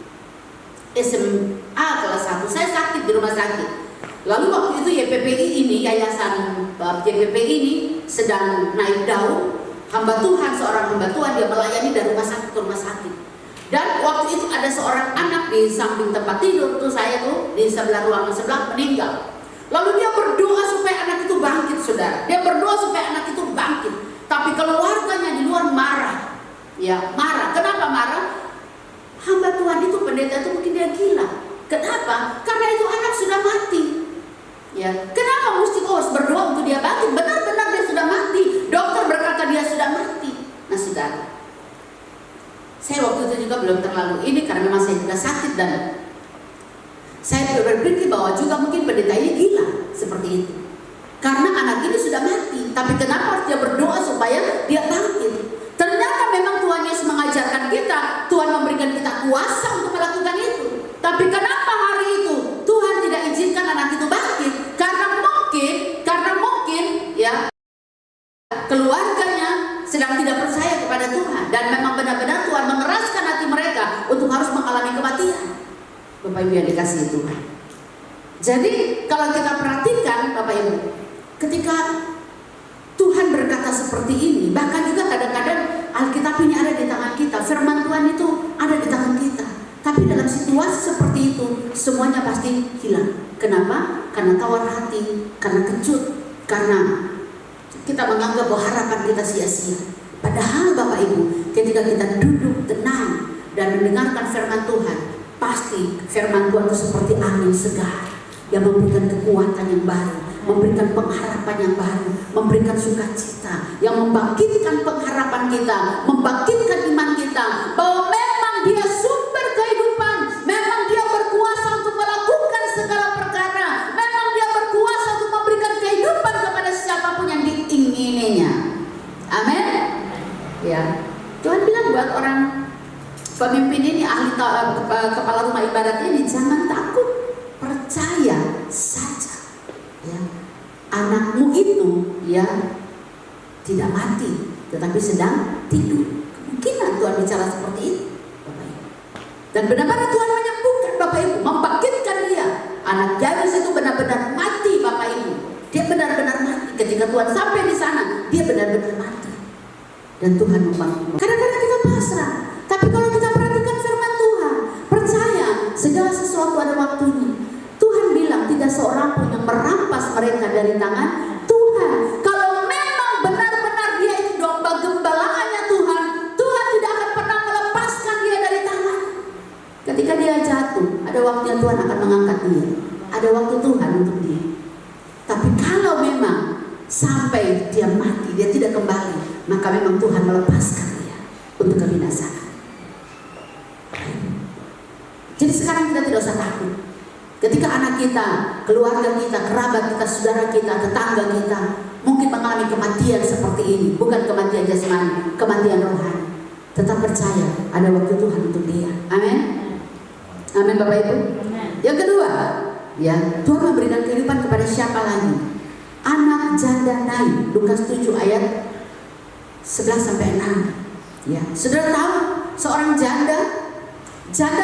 SMA kelas 1, saya sakit di rumah sakit. Lalu waktu itu YPPI ini, Yayasan YPPI ini sedang naik daun. Hamba Tuhan, seorang hamba Tuhan, dia melayani dari rumah sakit ke rumah sakit. Dan waktu itu ada seorang anak di samping tempat tidur tuh, saya tuh di sebelah ruangan sebelah, meninggal. Lalu dia berdoa supaya anak itu bangkit, saudara. Dia berdoa supaya anak itu bangkit. Tapi keluarganya di luar marah. Ya, marah. Kenapa marah? Hamba Tuhan itu, pendeta itu mungkin dia gila. Kenapa? Karena itu anak sudah mati. Ya, kenapa mesti berdoa untuk dia bangkit? Benar-benar dia sudah mati. Dokter berkata dia sudah mati. Nah, saudara, saya waktu itu juga belum terlalu ini karena memang saya juga sakit, dan saya berpikir bahwa juga mungkin pendeta ini gila seperti itu. Karena anak ini sudah mati, tapi kenapa harus dia berdoa supaya dia bangkit? Ternyata memang Tuhan Yesus mengajarkan kita, Tuhan memberikan kita kuasa untuk melakukan itu. Tapi kenapa hari itu Tuhan tidak izinkan anak itu bangkit? Karena mungkin ya keluarganya sedang tidak percaya kepada Tuhan, dan memang benar-benar Tuhan mengeraskan hati mereka untuk harus mengalami kematian. Bapak Ibu yang dikasihi Tuhan. Jadi kalau kita perhatikan Bapak Ibu, ketika Tuhan berkata seperti ini, bahkan juga kadang-kadang Alkitab ini ada di tangan kita, firman Tuhan itu ada di tangan kita. Tapi dalam situasi seperti itu, semuanya pasti hilang. Kenapa? Karena tawar hati, karena kecut, karena kita menganggap bahwa harapan kita sia-sia. Padahal Bapak Ibu, ketika kita duduk tenang dan mendengarkan firman Tuhan, pasti firman Tuhan itu seperti angin segar yang memberikan kekuatan yang baru, memberikan pengharapan yang baru, memberikan sukacita, yang membangkitkan pengharapan kita, membangkitkan iman kita, bahwa memang Dia sumber kehidupan, memang Dia berkuasa untuk melakukan segala perkara, memang Dia berkuasa untuk memberikan kehidupan kepada siapapun yang diingininya. Amin. Ya, Tuhan bilang buat orang pemimpin ini, ahli kepala rumah ibadat ini, jangan takut, percaya saja. Ya, anakmu itu ya tidak mati, tetapi sedang tidur. Kemungkinan Tuhan bicara seperti itu, Bapak Ibu. Dan benar-benar Tuhan menyembuhkan Bapak Ibu, membangkitkan dia. Anak Jairus itu benar-benar mati, Bapak Ibu. Dia benar-benar mati. Ketika Tuhan sampai di sana, dia benar-benar mati. Dan Tuhan membantu. Kadang-kadang kita pasrah. Tapi kalau kita perhatikan firman Tuhan, percaya segala sesuatu ada waktunya. Tuhan bilang tidak seorang pun yang merampas mereka dari tangan Tuhan. Kalau memang benar-benar dia itu domba gembalaannya Tuhan, Tuhan tidak akan pernah melepaskan dia dari tangan. Ketika dia jatuh, ada waktu yang Tuhan akan mengangkat dia. Ada waktu Tuhan untuk dia. Tapi kalau memang sampai dia mati, dia tidak kembali, maka memang Tuhan melepaskan dia untuk kebinasaan. Jadi sekarang kita tidak usah takut. Ketika anak kita, keluarga kita, kerabat kita, saudara kita, tetangga kita mungkin mengalami kematian seperti ini, bukan kematian jasmani, kematian rohani, tetap percaya ada waktu Tuhan untuk dia. Amin. Amin Bapak Ibu. Yang kedua, ya, Tuhan memberikan kehidupan kepada siapa lagi? Anak janda Nain, Lukas 7 ayat 11 sampai 6. Ya, saudara tahu seorang janda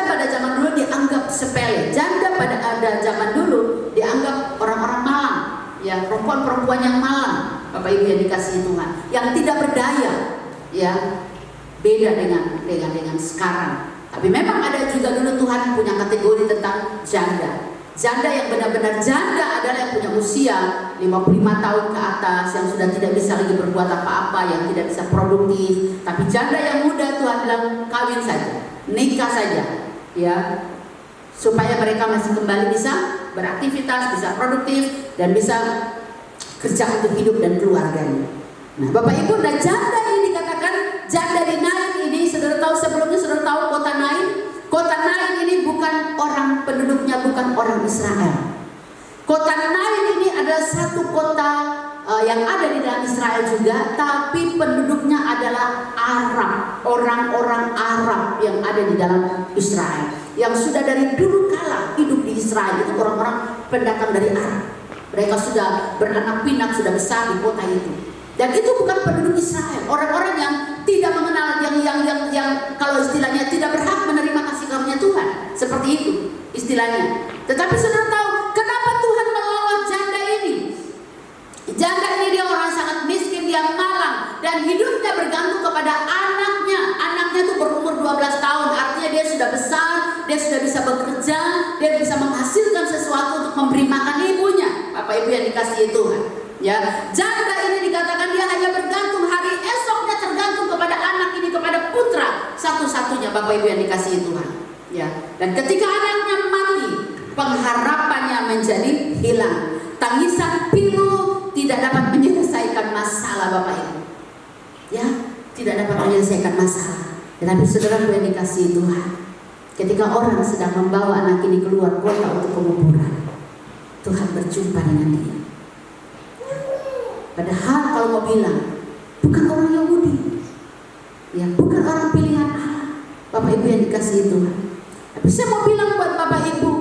pada zaman dulu dianggap sepele. Janda pada zaman dulu dianggap orang-orang malang, ya, perempuan-perempuan yang malang, Bapak Ibu yang dikasihi Tuhan, yang tidak berdaya, ya, beda dengan sekarang. Tapi memang ada juga dulu Tuhan punya kategori tentang janda. Janda yang benar-benar janda adalah yang punya usia 55 tahun ke atas, yang sudah tidak bisa lagi berbuat apa-apa, yang tidak bisa produktif. Tapi janda yang muda Tuhan bilang kawin saja, nikah saja, ya, supaya mereka masih kembali bisa beraktivitas, bisa produktif, dan bisa kerja untuk hidup dan keluarganya. Nah, Bapak Ibu, dan janda ini dikatakan janda di Nain ini, saudara tahu sebelumnya, saudara tahu kota Nain. Kota Nain ini bukan orang penduduknya, bukan orang Israel. Kota Nain ini adalah satu kota yang ada di dalam Israel juga, tapi penduduknya adalah Arab, orang-orang Arab yang ada di dalam Israel. yang sudah dari dulu kala hidup di Israel. Itu orang-orang pendatang dari Arab. Mereka sudah beranak pinak, sudah besar di kota itu. Dan itu bukan penduduk Israel, orang-orang yang tidak mengenal, yang kalau istilahnya tidak berhak menerima kasih karunia Tuhan, seperti itu istilahnya. Tetapi saudara tahu kenapa Tuhan melawat janda ini? Janda ini dia orang sangat miskin, dia malang, dan hidupnya bergantung kepada anaknya. Anaknya itu berumur 12 tahun, artinya dia sudah besar, dia sudah bisa bekerja, dia bisa menghasilkan sesuatu untuk memberi makan ibunya. Bapak Ibu yang dikasihi Tuhan, ya, janda ini dikatakan dia hanya bergantung, hari esoknya tergantung kepada anak ini, kepada putra satu-satunya, Bapak Ibu yang dikasihi Tuhan, ya. Dan ketika anaknya mati, pengharapannya menjadi hilang. Tangisan pilu tidak dapat menyelesaikan masalah, Bapak Ibu, ya, tidak dapat menyelesaikan masalah. Tetapi saudara yang dikasihi Tuhan, ketika orang sedang membawa anak ini keluar kota untuk penguburan, Tuhan berjumpa dengan dia. Padahal kalau mau bilang, bukan orang Yahudi, ya, bukan orang pilihan Allah, Bapak Ibu yang dikasihi Tuhan. Tapi saya mau bilang buat Bapak Ibu,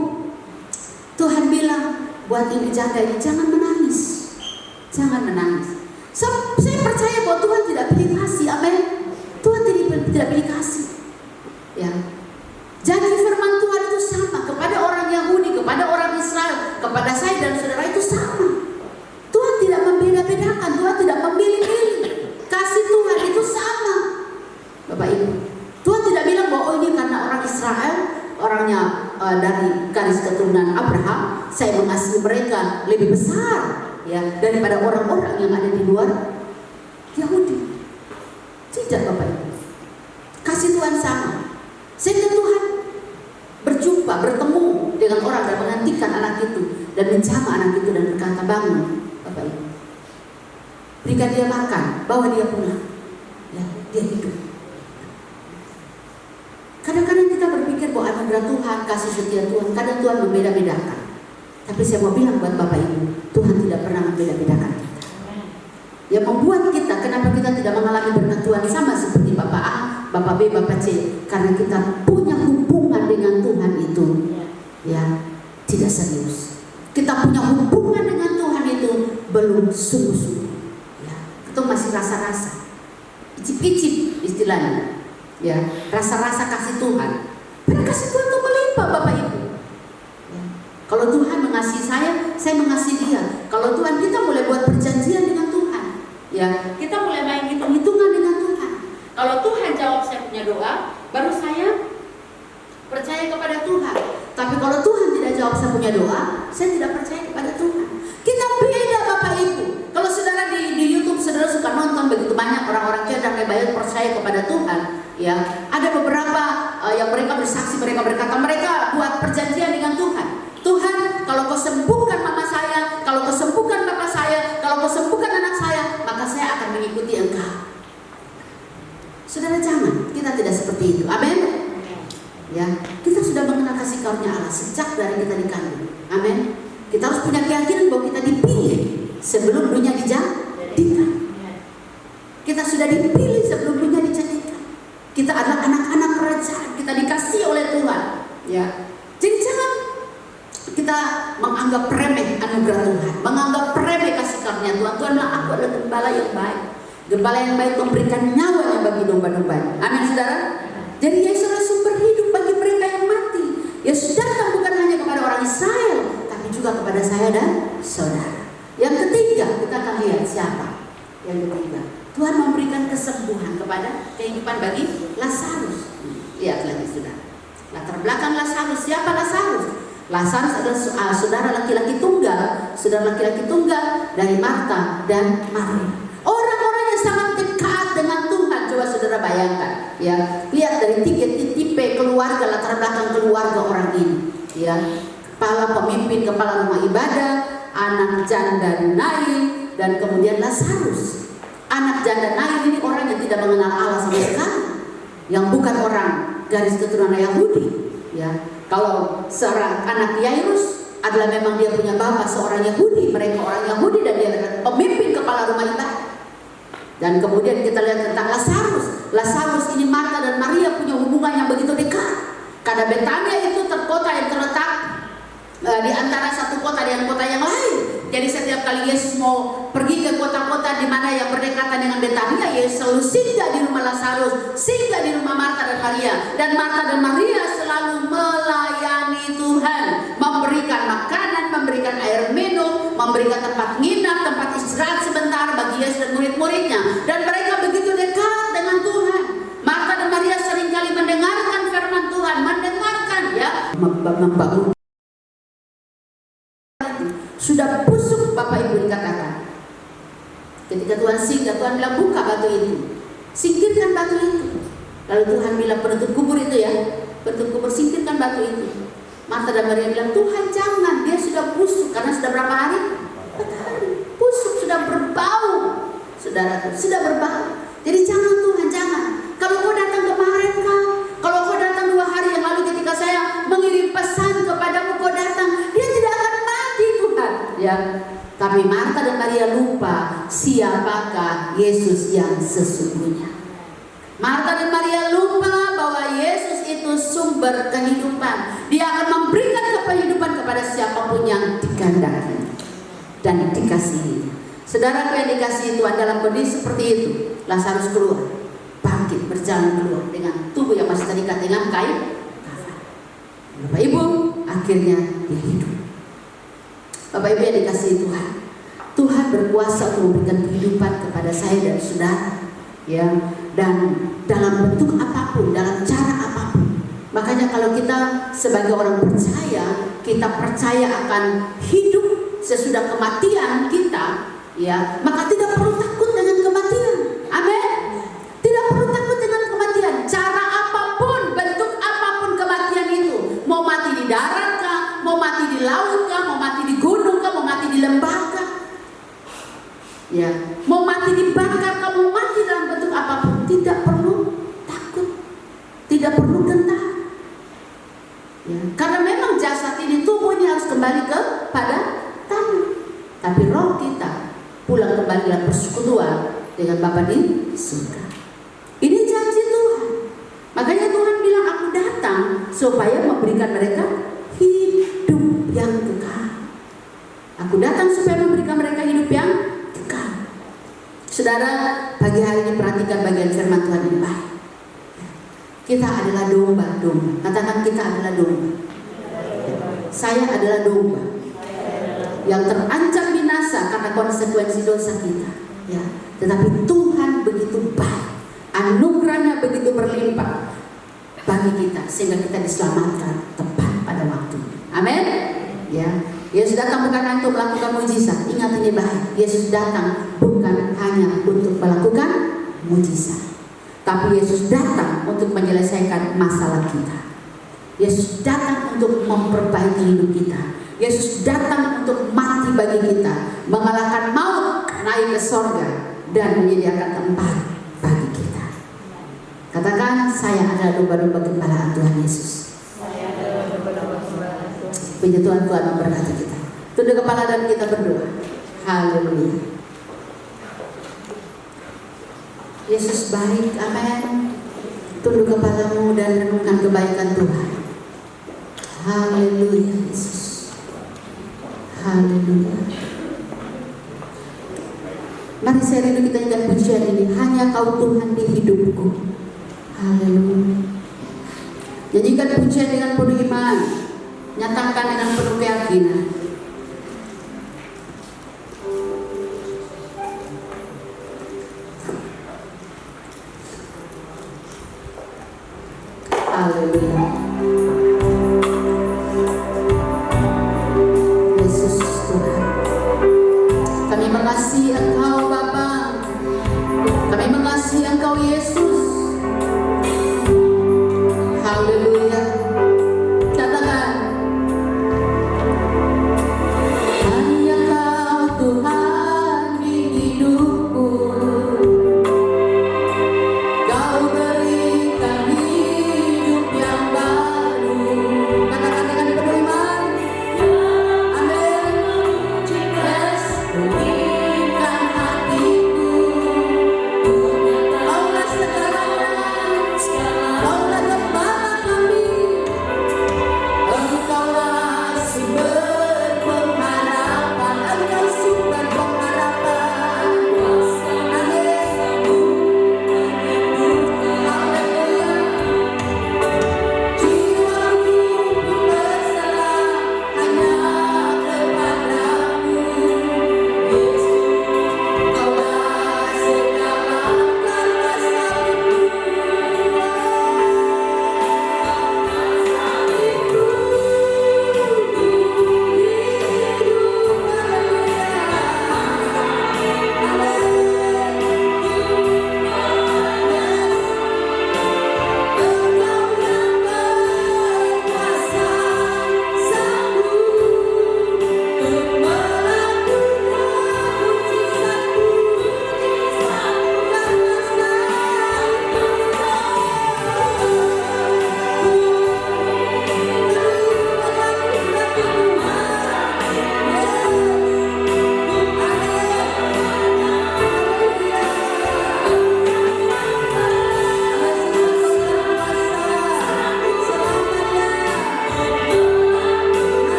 Tuhan bilang buat ini janda ini, jangan menangis, jangan menangis. Saya percaya bahwa Tuhan tidak pilih kasih, amin. Tuhan tidak pilih kasih, ya. Janji firman Tuhan itu sama kepada orang Yahudi, kepada orang Israel, kepada saya dan saudara itu sama. Tuhan tidak membeda-bedakan, Tuhan tidak memilih-milih. Kasih Tuhan itu sama, Bapak Ibu. Tuhan tidak bilang bahwa oh ini karena orang Israel, orangnya dari garis keturunan Abraham, saya mengasihi mereka lebih besar, ya, daripada orang-orang yang ada di luar Yahudi. Tidak, Bapak Ibu. Kasih Tuhan sama. Sehingga Tuhan berjumpa, bertemu dengan orang dan menghentikan anak itu dan menjamah anak itu dan berkata, bangun, Bapak Ibu. Berikan dia makan, bawa dia pulang, ya, dia hidup. Kadang-kadang kita berpikir bahwa anugerah Tuhan, kasih setia Tuhan, kadang Tuhan membeda-bedakan. Tapi saya mau bilang buat Bapak Ibu, Tuhan tidak pernah membeda-bedakan kita. Yang membuat kita, kenapa kita tidak mengalami berkat Tuhan sama seperti Bapak A, Bapak B, Bapak C, karena kita punya hubungan dengan Tuhan itu, ya, tidak serius. Kita punya hubungan dengan Tuhan itu belum sungguh-sungguh, ya. Itu masih rasa-rasa, icip-icip istilahnya, ya, rasa-rasa kasih Tuhan. Dan kasih Tuhan itu melimpah, Bapak Ibu. Ya. Kalau Tuhan mengasihi saya mengasihi dia. Kalau Tuhan, kita mulai buat perjanjian dengan Tuhan, ya, kita mulai main hitung-hitungan dengan Tuhan. Kalau Tuhan jawab saya punya doa, baru saya percaya kepada Tuhan. Tapi kalau Tuhan tidak jawab saya punya doa, saya tidak percaya kepada Tuhan. Kita beda, Bapak Ibu. Kalau saudara di YouTube, saudara suka nonton begitu banyak orang-orang cerdas dan banyak percaya kepada Tuhan, ya. Ada beberapa yang mereka bersaksi, mereka berkata mereka buat perjanjian dengan Tuhan. Tuhan, kalau kau sembuhkan mama saya, kalau kau sembuhkan bapak saya, kalau kau sembuhkan anak saya, maka saya akan mengikuti Engkau. Saudara, jangan, kita tidak seperti itu. Amin. Ya, kita sudah mengenal kasih karunia Allah sejak dari kita dikandung. Amin. Kita harus punya keyakinan bahwa kita dipilih sebelum dunia dijadikan. Kita sudah dipilih sebelum dunia dijadikan. Kita adalah anak-anak kerajaan. Kita dikasih oleh Tuhan. Ya, jadi jangan kita menganggap remeh anugerah Tuhan, menganggap remeh kasih karunia Tuhan. Tuhan bilang, aku adalah gembala yang baik. Gembala yang baik memberikan nyawanya bagi domba-domba. Amin, saudara. Jadi Yesus adalah sumber hidup bagi mereka yang mati. Yesus datang bukan hanya kepada orang Israel, tapi juga kepada saya dan saudara. Yang ketiga, kita akan lihat siapa. Yang ketiga, Tuhan memberikan kesembuhan kepada kehidupan bagi Lazarus. Lihat lagi, saudara. Latar belakang Lazarus, siapa Lazarus? Lazarus adalah saudara laki-laki tunggal, dari Marta dan Maria. Orang-orang yang sangat dekat dengan Tuhan. Coba saudara bayangkan, ya, lihat dari tipe keluarga, latar belakang keluarga orang ini, ya. Kepala pemimpin, kepala rumah ibadah, anak janda Nain, dan kemudian Lazarus. Anak janda Nain ini orang yang tidak mengenal Allah sama sekali, yang bukan orang garis keturunan Yahudi, ya. Kalau seorang anak Yairus adalah memang dia punya bapak seorang Yahudi, mereka orang Yahudi, dan dia adalah pemimpin kepala rumah ibadah. Dan kemudian kita lihat tentang Lazarus. Lazarus ini Marta dan Maria punya hubungan yang begitu dekat. Karena Betania itu kota yang terletak di antara satu kota dengan kota yang lain. Jadi setiap kali Yesus mau pergi ke kota-kota di mana yang berdekatan dengan Betania, Yesus selalu singgah di rumah Lazarus, singgah di rumah Marta dan Maria. Dan Marta dan Maria selalu melayani Tuhan, memberikan makanan, memberikan air minum, memberikan tempat nginap, tempat istirahat sebentar bagi Yesus dan murid-muridnya. Dan mereka begitu dekat dengan Tuhan. Marta dan Maria seringkali mendengarkan firman Tuhan, mendengarkan ya, membangun. Sudah busuk Bapak Ibu dikatakan. Ketika Tuhan singgah, Tuhan bilang buka batu itu, singkirkan batu itu. Lalu Tuhan bilang penutup kubur itu ya, penutup kubur, singkirkan batu itu. Marta dan Maria bilang Tuhan jangan, dia sudah busuk. Karena sudah berapa hari? 4 hari. Busuk, sudah berbau. Saudara, sudah berbau. Jadi jangan Tuhan, jangan. Kalau kau datang kemarin kau, kalau kau datang 2 hari yang lalu ketika saya mengirim pesan kepadamu kau datang, dia tidak akan mati Tuhan. Ya, tapi Marta dan Maria lupa siapakah Yesus yang sesungguhnya. Marta dan Maria lupa bahwa Yesus itu sumber kehidupan. Dia akan memberikan kehidupan kepada siapapun yang dikehendaki dan dikasihi. Saudaraku yang dikasihi Tuhan, dalam kondisi seperti itu, Lazarus keluar, bangkit, berjalan keluar dengan tubuh yang masih terikat dengan kain kafan. Bapak Ibu, akhirnya dia hidup. Bapak Ibu yang dikasihi Tuhan, Tuhan berkuasa untuk memberikan kehidupan kepada saya dan saudara, ya, dan dalam bentuk apapun, dalam cara apapun. Makanya kalau kita sebagai orang percaya, kita percaya akan hidup sesudah kematian kita, ya, maka tidak perlu takut dengan kematian. Amin. Tidak perlu takut dengan kematian. Cara apapun, bentuk apapun kematian itu, mau mati di darat kah, mau mati di laut kah, mau mati di gunung kah, mau mati di lembah kah, ya, mau mati dibakar kah, mau mati dalam bentuk apapun, tidak perlu takut, tidak perlu gentar. Ya, karena memang jasad ini, tubuh ini harus kembali kepada tanah, tapi roh kita pulang kembali dalam persekutuan dengan Bapa di surga. Ini janji Tuhan. Makanya Tuhan bilang aku datang supaya memberikan mereka hidup yang kekal. Aku datang supaya memberikan mereka hidup yang kekal. Saudara, pagi hari ini perhatikan bagian firman Tuhan ini baik. Kita adalah domba-domba. Katakan kita adalah domba. Saya adalah domba yang terancam binasa karena konsekuensi dosa kita. Ya, tetapi Tuhan begitu baik, anugerahnya begitu berlimpah bagi kita sehingga kita diselamatkan tepat pada waktu. Amin. Ya, Yesus datang bukan hanya untuk melakukan mujizat. Ingat ini baik. Yesus datang bukan hanya untuk melakukan mujizat, tapi Yesus datang untuk menyelesaikan masalah kita. Yesus datang untuk memperbaiki hidup kita. Yesus datang untuk mati bagi kita, mengalahkan maut, naik ke sorga, dan menyediakan tempat bagi kita. Katakan, saya adalah domba-domba gembalaan Tuhan Yesus. Puji Tuhan, Tuhan memberkati kita. Tunduk kepala dan kita berdoa. Haleluya. Yesus baik, amin. Tunduk kepalamu dan renungkan kebaikan Tuhan. Haleluya Yesus. Haleluya. Mari saya rindu kita nyanyikan pujian ini. Hanya Kau Tuhan di hidupku. Haleluya. Nyanyikan pujian dengan penuh iman. Nyatakan dengan penuh keyakinan. Haleluya. Yesus Tuhan, kami mengasihi Engkau Bapa, kami mengasihi Engkau Yesus. Haleluya. Katakan, hanya Kau Tuhan di hidupku. Kau berikan hidup yang baik.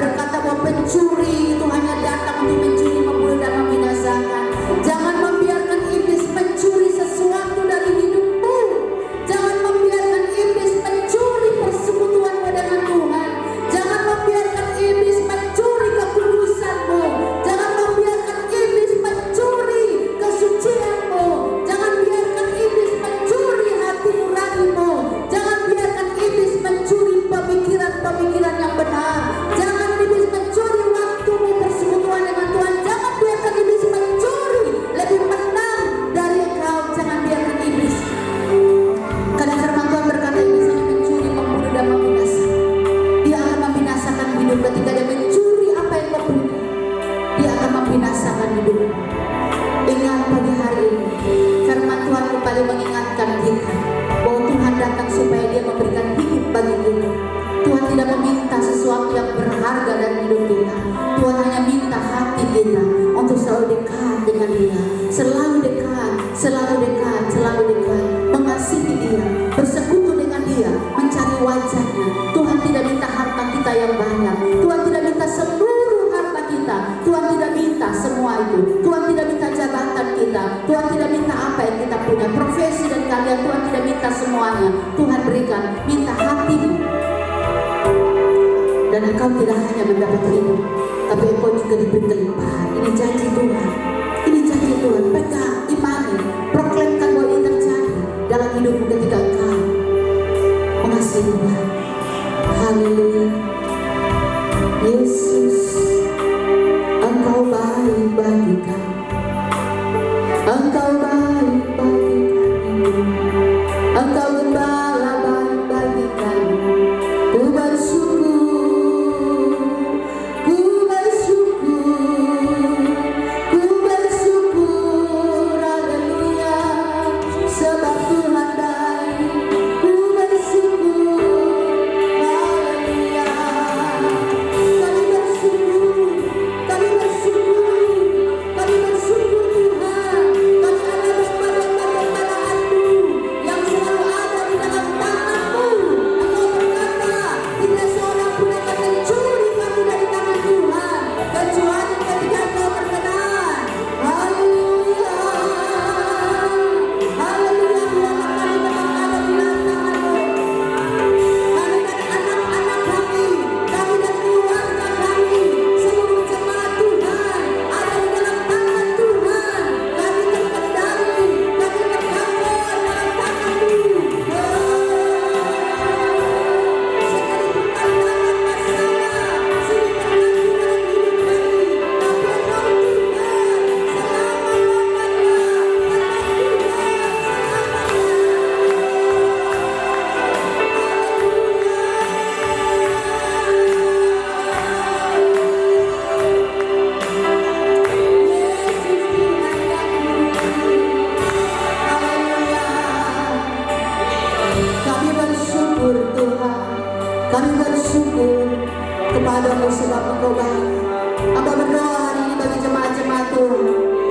berkata bahwa pencuri itu hanya datang untuk mencuri, membunuh dan membinasakan. Jangan membiarkan iblis mencuri sesuatu dari hidupmu. Jangan membiarkan iblis mencuri persekutuanmu dengan Tuhan. Jangan membiarkan iblis mencuri kekudusanmu. Jangan membiarkan iblis mencuri kesucianmu. Jangan biarkan iblis mencuri hati nuranimu. Jangan biarkan iblis mencuri pemikiran-pemikiran yang benar. Jangan iblis mencuri waktumu persekutuan dengan Tuhan. Jangan biarkan iblis mencuri lebih menang dari engkau. Jangan biarkan iblis. Karena firman Tuhan berkata iblis hanya mencuri, membunuh dan membinasakan. Dia akan membinasakan hidup ketika dia mencuri apa yang kau punya. Dia akan membinasakan hidup. Ingat pagi hari ini, firman Tuhan kembali mengingatkan kita bahwa Tuhan datang supaya dia memberikan hidup bagi kita. Tuhan tidak meminta sesuatu yang berharga dari hidup kita. Tuhan hanya minta hati kita untuk selalu dekat dengan Dia, selalu dekat, selalu dekat, selalu dekat, mengasihi Dia, bersekutu dengan Dia, mencari wajahnya. Tuhan tidak minta harta kita yang banyak. Tuhan tidak minta seluruh harta kita. Tuhan tidak minta semua itu. Tuhan tidak minta jabatan kita. Tuhan tidak minta apa yang kita punya, profesi dan kalian. Tuhan tidak minta semuanya. Tuhan berikan, minta hatimu. Dan engkau tidak hanya mendapat hidup, tapi engkau juga diberi kelimpahan. Ini janji Tuhan. Ini janji Tuhan. Pegang, imani, proklamkan bahwa ini terjadi dalam hidupmu ketika engkau mengasihi Tuhan. Haleluya. Yesus, Engkau baik bagi kami. Engkau baik bagi kami. Engkau gembala baik bagi kami. Ku bersyukur, ku bersyukur, ku bersyukur, haleluya. Sebab Tuhan baik, ku bersyukur, haleluya. Kami bersyukur, kami bersyukur, kami bersyukur Tuhan. Kami ada gembala-gembala-Mu yang selalu ada di dalam tangan-Mu. Engkau berkata, tidak seorang pun akan mencuri kami dari tangan Tuhan, kecuali ketika Engkau berkenan. Haleluya, haleluya. Tuhan kami tetap ada di dalam tangan-Mu. Kami dan anak-anak kami dan keluarga kami, seluruh jemaat Tuhan ada di dalam tangan Tuhan. Kami terkendali, kami tergambar dalam tangan-Mu. Sekalipun tantangan masalah sulit terjadi dalam hidup kami, tapi Engkau Tuhan kami bersyukur Tuhan. Kami bersyukur kepada-Mu sebab Engkau baik. Hamba berdoa hari ini bagi jemaat-jemaat Tuhan,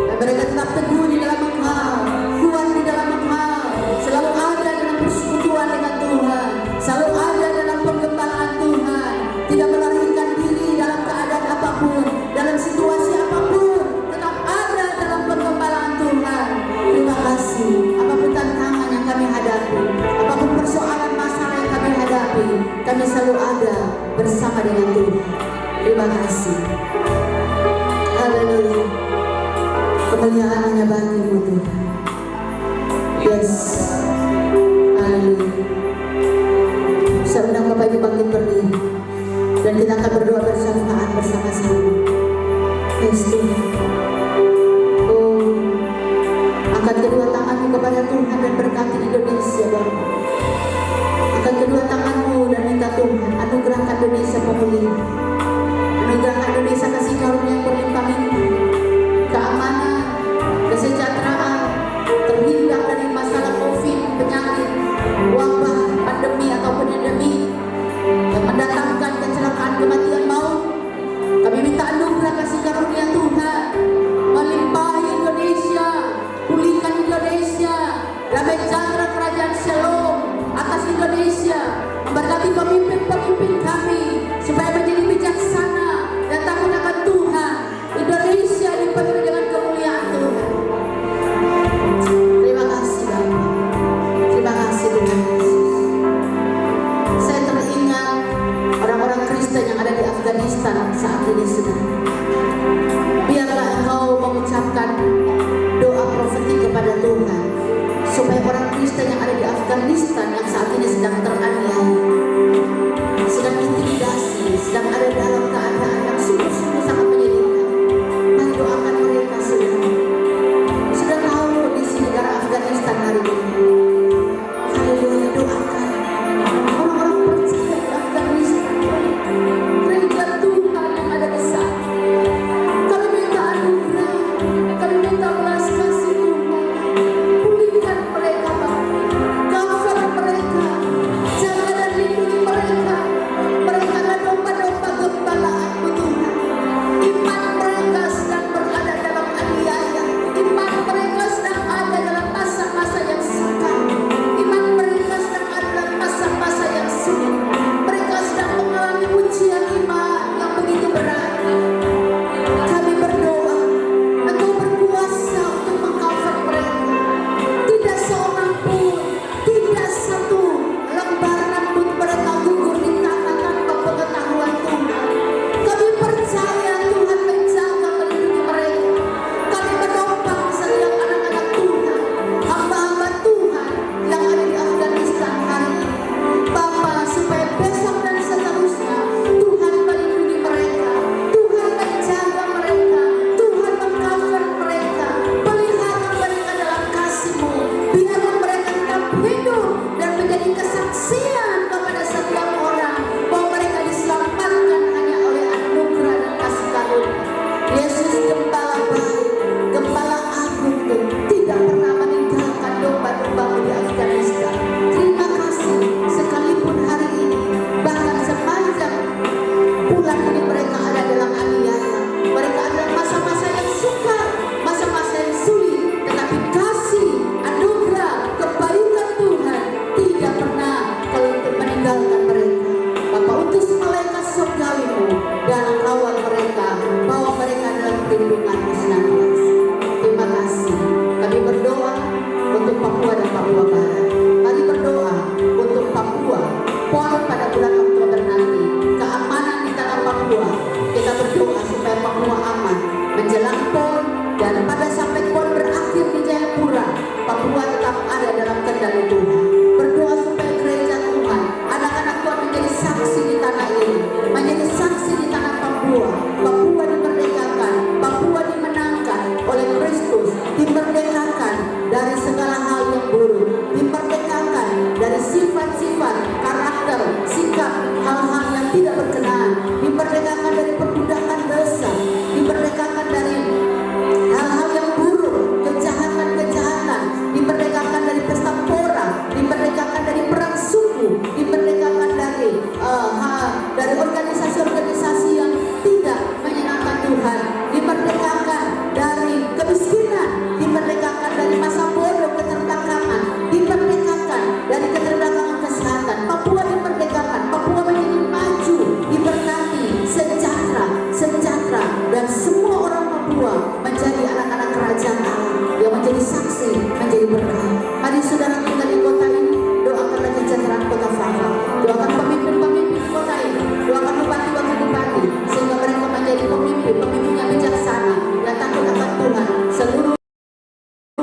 dan mereka tetap teguh di dalam Engkau, kuat di dalam Engkau, selalu ada dalam persekutuan dengan Tuhan, selalu ada dalam penggembalaan Tuhan, tidak melarikan diri dalam keadaan apapun, dalam situasi apapun, tetap ada dalam penggembalaan Tuhan. Terima kasih. Apapun tantangan yang kami hadapi, apapun persoalan masalah yang kami hadapi, kami selalu ada bersama dengan Tuhan. Terima kasih. Haleluya. Kemuliaan hanya bagi-Mu Tuhan. Yes. Haleluya. Saya undang Bapak Ibu bangkit berdiri, dan kita akan berdoa bersama-sama. Yes Tuhan. Oh, angkat kedua tanganmu kepada Tuhan dan berkati Indonesia Bapak. Angkat kedua tanganmu dan minta Tuhan anugerahkan Indonesia pemulihan, anugerahkan Indonesia kasih karunia yang berlimpah-limpah, keamanan, kesejahteraan, terhindar dari masalah COVID, penyakit, wabah, pandemi ataupun endemi yang mendatangkan kecelakaan, kematian, maut. Kami minta anugerah kasih karunia Tuhan saat ini sedang. Biarlah Engkau mengucapkan doa profetik kepada Tuhan, supaya orang Kristen yang ada di Afghanistan yang saat ini sedang teraniaya, sedang intimidasi, sedang ada dalam keadaan yang sungguh-sungguh sangat menyedihkan. Mari doakan mereka sudah tahu kondisi negara Afghanistan hari ini. Haleluya, doakan orang-orang percaya di Afghanistan, gereja Tuhan yang ada di sana. Kami minta anugerah, kami minta belas kasih Tuhan. Pulihkan mereka Bapa, cover mereka, jaga dan lindungi mereka. Mereka adalah domba-domba gembala-Mu Tuhan. Iman mereka sedang berada dalam aniaya, iman mereka sedang ada dalam masa-masa yang sukar, iman mereka sedang ada dalam masa-masa yang sulit. Mereka sedang mengalami ujian iman yang begitu berat. Kami berdoa, Engkau berkuasa untuk meng-cover mereka. Tidak seorang pun, tidak satu lembar rambut mereka gugur di tanah tanpa pengetahuan Tuhan. Kami percaya Tuhan menjaga melindungi mereka. Kami menopang setiap anak-anak Tuhan, hamba-hamba Tuhan yang ada di Afghanistan hari ini. Bapa, supaya besok dan seterusnya Tuhan melindungi mereka, Tuhan menjaga mereka, Tuhan meng-cover mereka, pelihara mereka dalam kasih-Mu. Biarlah mereka tetap hidup dan menjadi kesaksian kepada setiap orang bahwa mereka diselamatkan hanya oleh anugerah dan kasih karunia. Yesus Gembala baik, Gembala agung itu tidak pernah meninggalkan domba-domba-Mu di Afghanistan. Terima kasih, sekalipun hari ini, bahkan sepanjang bulan ini mereka ada dalam aniaya, mereka ada dalam masa-masa yang sukar, masa-masa yang sulit, tetapi kasih, anugerah, kebaikan Tuhan tidak pernah meninggalkan mereka. Bapa, utus malaikat surgawi-Mu dan kawal mereka, bawa mereka dalam perlindungan-Mu senantiasa. Terima kasih. Kami berdoa untuk Papua dan Papua Barat. Mari berdoa untuk Papua, PON pada bulan Oktober nanti, keamanan di tanah Papua. Kita berdoa supaya Papua aman menjelang PON, dan pada sampai PON berakhir di Jayapura, Papua tetap ada dalam kendali Tuhan. Berdoa supaya gereja Tuhan, anak-anak Tuhan menjadi saksi di tanah ini, menjadi saksi di tanah Papua. Papua dimerdekakan, Papua dimenangkan oleh Kristus, dimerdekakan dari segala hal yang buruk, dimerdekakan dari sifat-sifat, karakter, sikap, hal-hal yang tidak berkenan, dimerdekakan dari perbudakan dosa, dimerdekakan dari hal-hal yang buruk, kejahatan-kejahatan, dimerdekakan dari pesta pora, dimerdekakan dari perang suku, dimerdekakan dari organisasi-organisasi yang tidak menyenangkan Tuhan, dimerdekakan dari kemiskinan, dimerdekakan dari masa bodoh, keterdakangan, dimerdekakan dari keterdakangan kesehatan. Papua dimerdekakan, Papua menjadi maju, diberkati, sejahtera, dan semua orang Papua menjadi anak-anak kerajaan Allah yang menjadi saksi, menjadi berkah. Mari saudara tinggal di kota ini, doakanlah kesejahteraan kota Fafa, doakan pemimpin-pemimpin di kota ini, doakan bupati-bupati, sehingga mereka menjadi pemimpin yang bijaksana dan takut akan Tuhan. Seluruh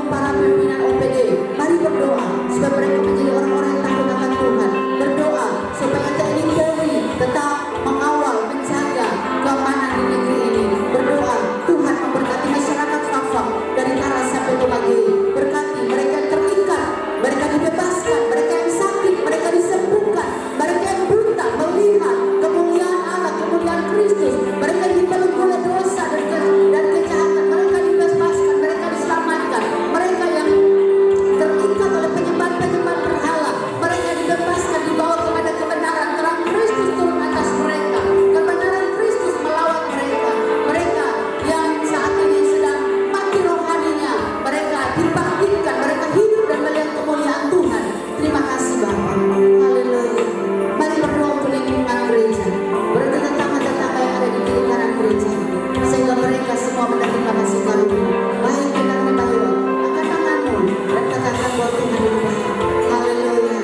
para pimpinan OPD, mari berdoa supaya mereka menjadi orang-orang yang takut akan Tuhan. Berdoa supaya TNI Polri tetap mengawal, menjaga keamanan di negeri ini. Berdoa Tuhan memberkati masyarakat Fafak dari Tara sampai Tumagi. Berkati mereka yang terikat, mereka dibebaskan, mereka yang sakit, mereka disembuhkan, mereka yang buta melihat kemuliaan Allah, kemuliaan Kristus, mereka dibelenggu oleh dosa dan kejahatan, mereka dibebaskan, mereka diselamatkan, mereka yang terikat oleh penyembah-penyembah berhala, mereka dibebaskan, dibawa kepada kebenaran. Terang Kristus turun atas mereka, kebenaran Kristus melawat mereka. Mereka yang saat ini sedang mati rohaninya, mereka dibangkitkan, mereka hidup dan melihat kemuliaan Tuhan. Terima kasih Bapa. Haleluya. Mari berdoa untuk lingkungan gereja, berarti tetangga-tetangga yang ada di kiri kanan gereja, sehingga mereka semua menerima kasih karunia. Baik kita menyembah, angkat tanganmu dan katakan bahwa Tuhan itu baik. Haleluya.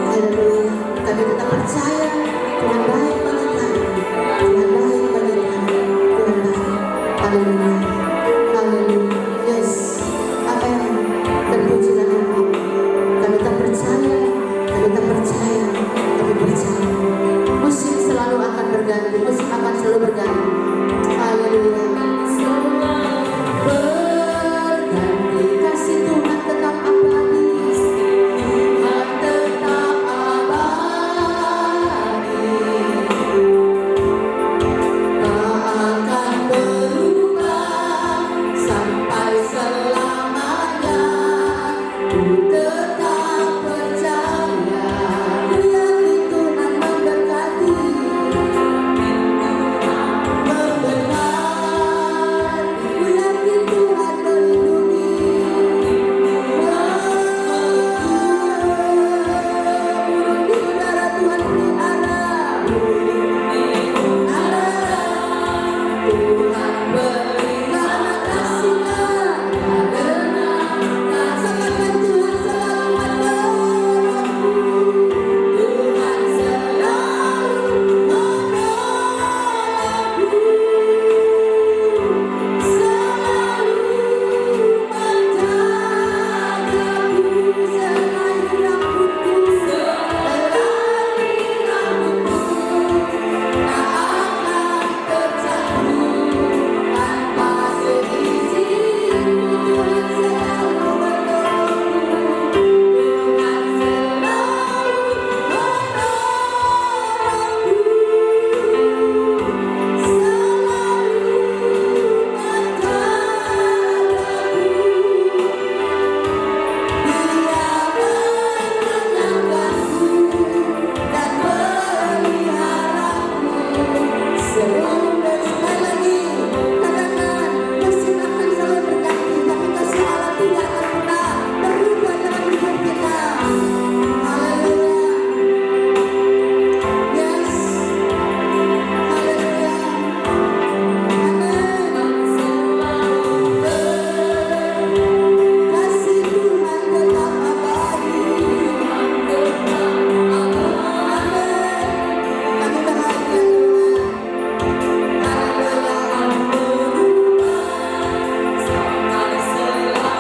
Haleluya. Kami tetap percaya Tuhan baik bagi kami, Tuhan baik bernyanyi. Haleluya. Berganti kasih Tuhan tetap abadi. Tuhan tetap abadi. Tak akan berubah sampai selamanya. Ku tetap percaya. Ku yakin Tuhan memberkati. Ku yakin Tuhan melindungi. Di udara Tuhan pelihara. Tuhan berikan kasih-Nya, karena rasakan Tuhan selalu menolongku. Tuhan selalu menolongku, selalu menjagaku selai rambutku, selai rambutku. Tak akan terjatuh tanpa seizinku. Tuhan selalu menolongku. Tuhan selalu menolongku. Kasih Tuhan tetap abadi. Kami bahagia Tuhan. Sampai selamanya.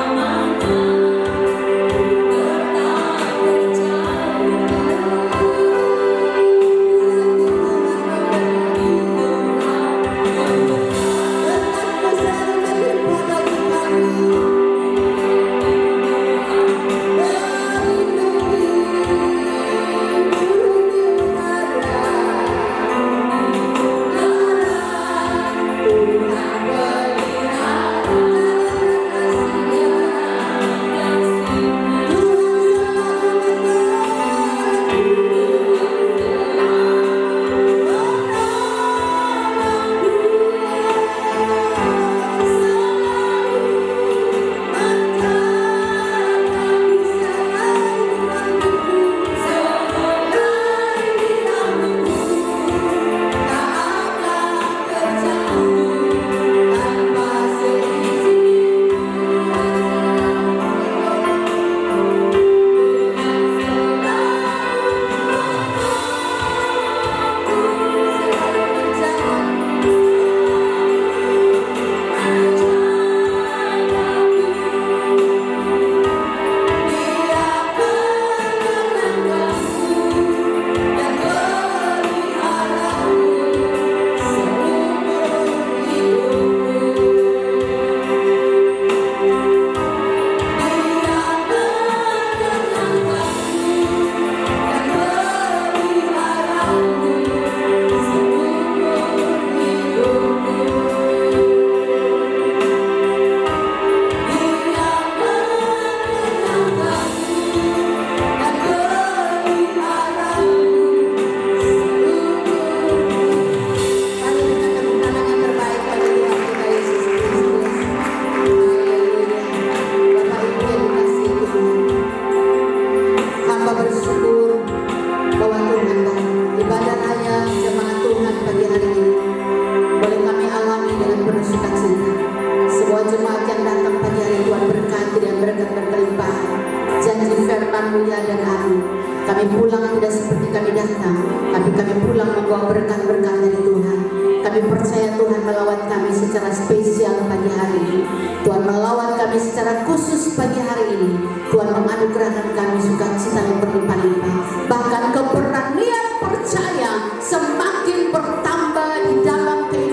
Kami pulang tidak seperti kami datang, tapi kami pulang membawa berkat-berkat dari Tuhan. Kami percaya Tuhan melawat kami secara spesial pagi hari ini. Tuhan melawat kami secara khusus pagi hari ini. Tuhan menganugerahkan kami sukacita yang berlimpah-limpah. Bahkan keberanian percaya semakin bertambah di dalam kehidupan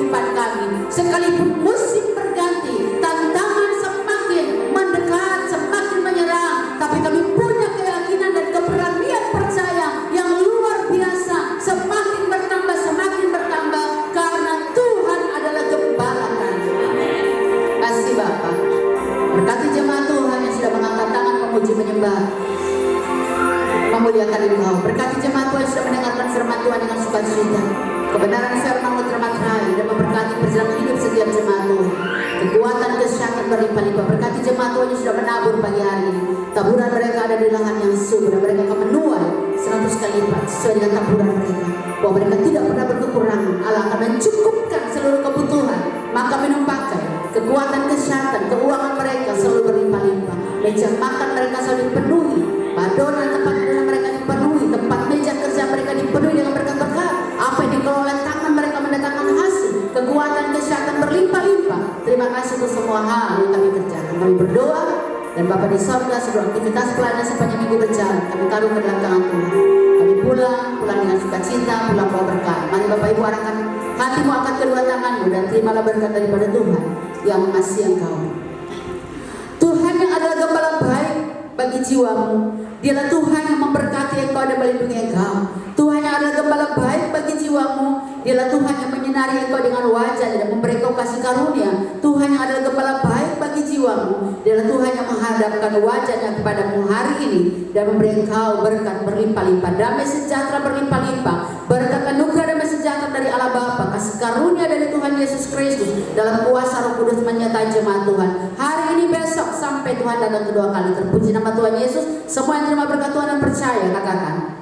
berlimpah-limpah. Berkati jemaat Tuhan yang sudah menabur pagi hari ini. Taburan mereka ada di lahan yang subur dan mereka akan menuai 100 kali lipat sesuai dengan taburan mereka. Bahwa mereka tidak pernah berkekurangan. Allah akan mencukupkan seluruh kebutuhan, maka minum pakai, kekuatan kesehatan, keuangan mereka selalu berlimpah-limpah. Meja makan mereka selalu dipenuhi, padonan tempat tidur mereka dipenuhi, tempat meja kerja mereka dipenuhi dengan berkat-berkat. Apa yang dikelola oleh tangan mereka mendatangkan hasil, kekuatan kesehatan berlimpah-limpah. Terima kasih untuk semua hal yang kami kerjakan. Kami berdoa dan Bapa di sorga, seluruh aktivitas pelayanan sepanjang minggu berjalan kami taruh ke dalam tangan Tuhan. Kami pulang dengan sukacita, pulang bawa berkat. Mari Bapak Ibu arahkan hatimu, angkat kedua tanganmu dan terimalah berkat daripada Tuhan yang mengasihi engkau. Tuhan yang adalah gembala baik bagi jiwamu, Dialah Tuhan yang memberkati engkau dan melindungi engkau. Tuhan yang adalah gembala baik bagi jiwamu, Dialah Tuhan yang menyinari engkau dengan wajah dan memberi engkau kasih karunia. Tuhan yang adalah gembala baik bagi jiwamu, Dialah Tuhan yang menghadapkan wajahnya kepadamu hari ini dan memberi engkau berkat berlimpah-limpah, damai sejahtera berlimpah-limpah, berkat anugerah damai sejahtera dari Allah Bapa, kasih karunia dari Tuhan Yesus Kristus dalam kuasa Roh Kudus menyertai jemaat Tuhan hari ini, besok, sampai Tuhan datang kedua kali. Terpuji nama Tuhan Yesus. Semua yang terima berkat Tuhan dan percaya katakan